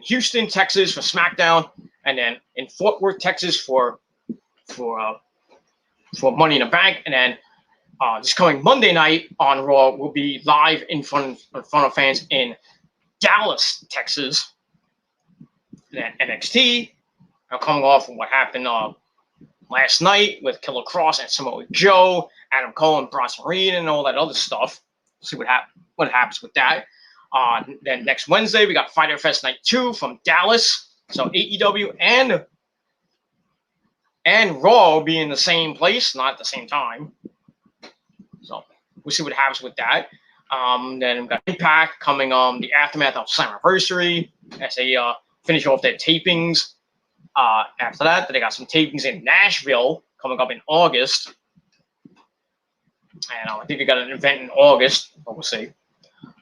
Houston, Texas for SmackDown, and then in Fort Worth, Texas for Money in the Bank. And then this coming Monday night on Raw will be live in front of fans in Dallas, Texas. And then NXT, coming off of what happened last night with Killer Cross and Samoa Joe, Adam Cole and Bronson Reed, and all that other stuff. See what happens with that. Then next Wednesday, we got Fyter Fest Night 2 from Dallas. So AEW and Raw will be in the same place, not at the same time. So we'll see what happens with that. Then we've got Impact coming on the aftermath of Slammiversary as they finish off their tapings. After that, they got some tapings in Nashville coming up in August. And I think they got an event in August, but we'll see.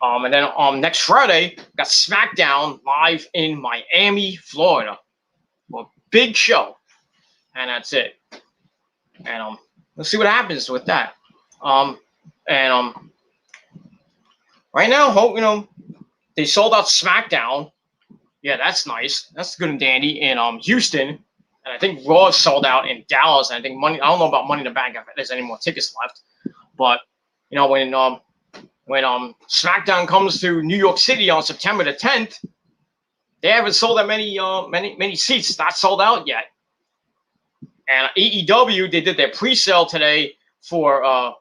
And then next Friday, we got SmackDown live in Miami, Florida. A big show. And that's it. And let's see what happens with that. Right now, they sold out SmackDown. Yeah, that's nice. That's good and dandy in Houston. And I think Raw is sold out in Dallas. And I think I don't know about Money in the Bank if there's any more tickets left. But when SmackDown comes to New York City on September the 10th, they haven't sold that many seats. It's not sold out yet. And AEW, they did their pre-sale today for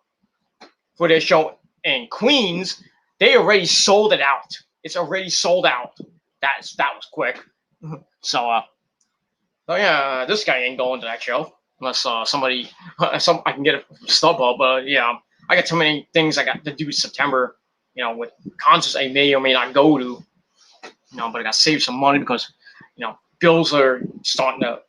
their show in Queens. They already sold it out. It's already sold out. That was quick. So yeah, this guy ain't going to that show unless I can get a StubHub. But yeah, I got too many things I got to do in September. With concerts I may or may not go to. But I got to save some money because bills are starting to.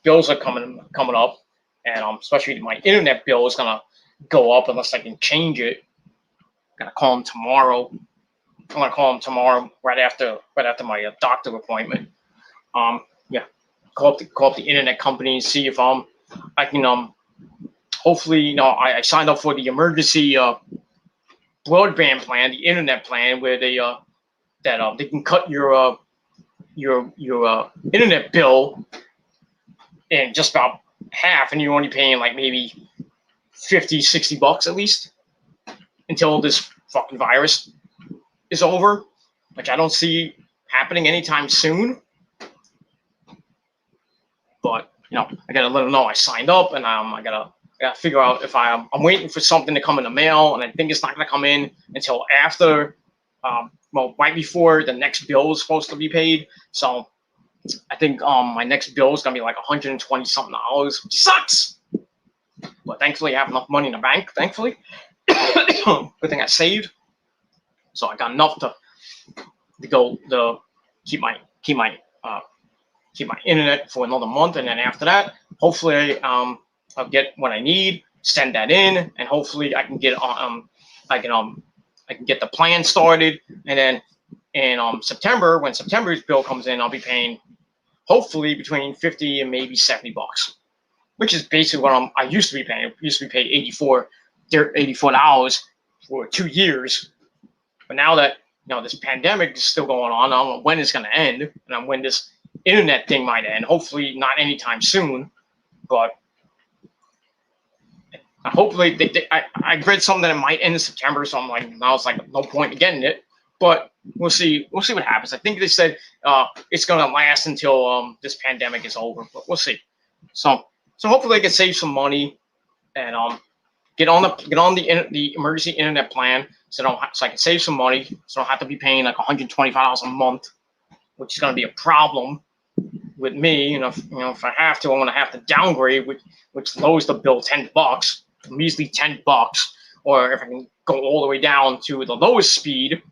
Bills are coming up, and especially my internet bill is gonna go up unless I can change it. I'm gonna call him tomorrow. I'm gonna call him tomorrow right after my doctor appointment. Yeah, call up the internet company and see if I can hopefully I signed up for the emergency broadband plan, the internet plan, where they can cut your internet bill in just about half, and you're only paying like maybe $50-$60 at least until this fucking virus is over, which I don't see happening anytime soon. But I gotta let them know I signed up, and I gotta figure out if I'm waiting for something to come in the mail, and I think it's not gonna come in until after, right before the next bill is supposed to be paid. So I think my next bill is gonna be like $120 something, which sucks. But thankfully, I have enough money in the bank. Thankfully, good thing I saved, so I got enough to keep my internet for another month, and then after that, hopefully, I'll get what I need, send that in, and hopefully, I can get I can get the plan started, and then in September, when September's bill comes in, I'll be paying hopefully between $50 and maybe $70, which is basically what I used to be paying. I used to be paid $84 for 2 years, but now that this pandemic is still going on, I don't know when it's going to end, and when this internet thing might end. Hopefully, not anytime soon, but hopefully, I read something that it might end in September, so I'm like, now it's like no point in getting it. But we'll see. We'll see what happens. I think they said it's going to last until this pandemic is over, but we'll see. So hopefully, I can save some money and get on the emergency internet plan, so I can save some money, so I don't have to be paying like $125 a month, which is going to be a problem with me. If I have to, I'm going to have to downgrade, which lowers the bill $10, measly $10. Or if I can go all the way down to the lowest speed,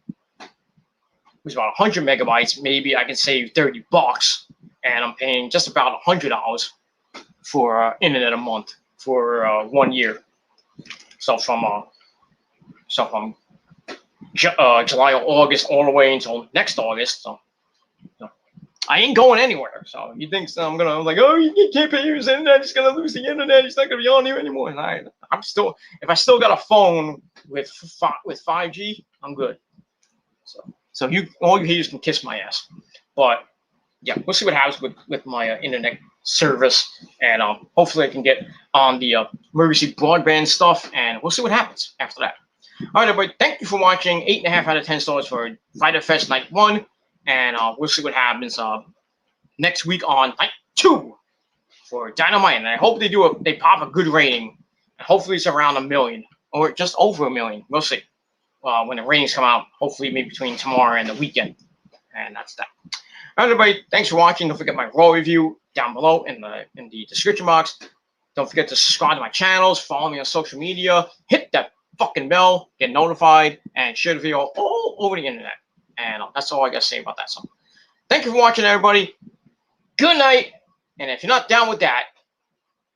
which is about 100 megabytes, maybe I can save $30, and I'm paying just about $100 for internet a month for 1 year. So from July or August all the way until next August. So I ain't going anywhere. So you think I'm gonna you can't pay his internet, he's gonna lose the internet, he's not gonna be on here anymore. And if I still got a phone with 5G, I'm good. So all you haters can kiss my ass. But yeah, we'll see what happens with my internet service, and hopefully I can get on the emergency broadband stuff, and we'll see what happens after that. All right, everybody, thank you for watching. 8.5 out of 10 stars for Fyter Fest Night 1, and we'll see what happens next week on Night 2 for Dynamite. And I hope they pop a good rating, and hopefully it's around 1 million or just over 1 million. We'll see when the ratings come out. Hopefully, maybe between tomorrow and the weekend, and that's that. All right, everybody, thanks for watching. Don't forget my Raw review down below in the description box. Don't forget to subscribe to my channels, follow me on social media, hit that fucking bell, get notified, and share the video all over the internet. And that's all I gotta say about that. So, thank you for watching, everybody. Good night. And if you're not down with that,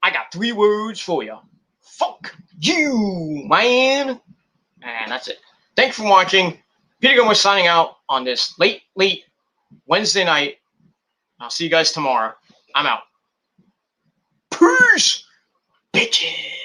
I got 3 words for you. Fuck you, man. And that's it. Thank you for watching. Peter Gunn was signing out on this late Wednesday night. I'll see you guys tomorrow. I'm out. Peace, bitches.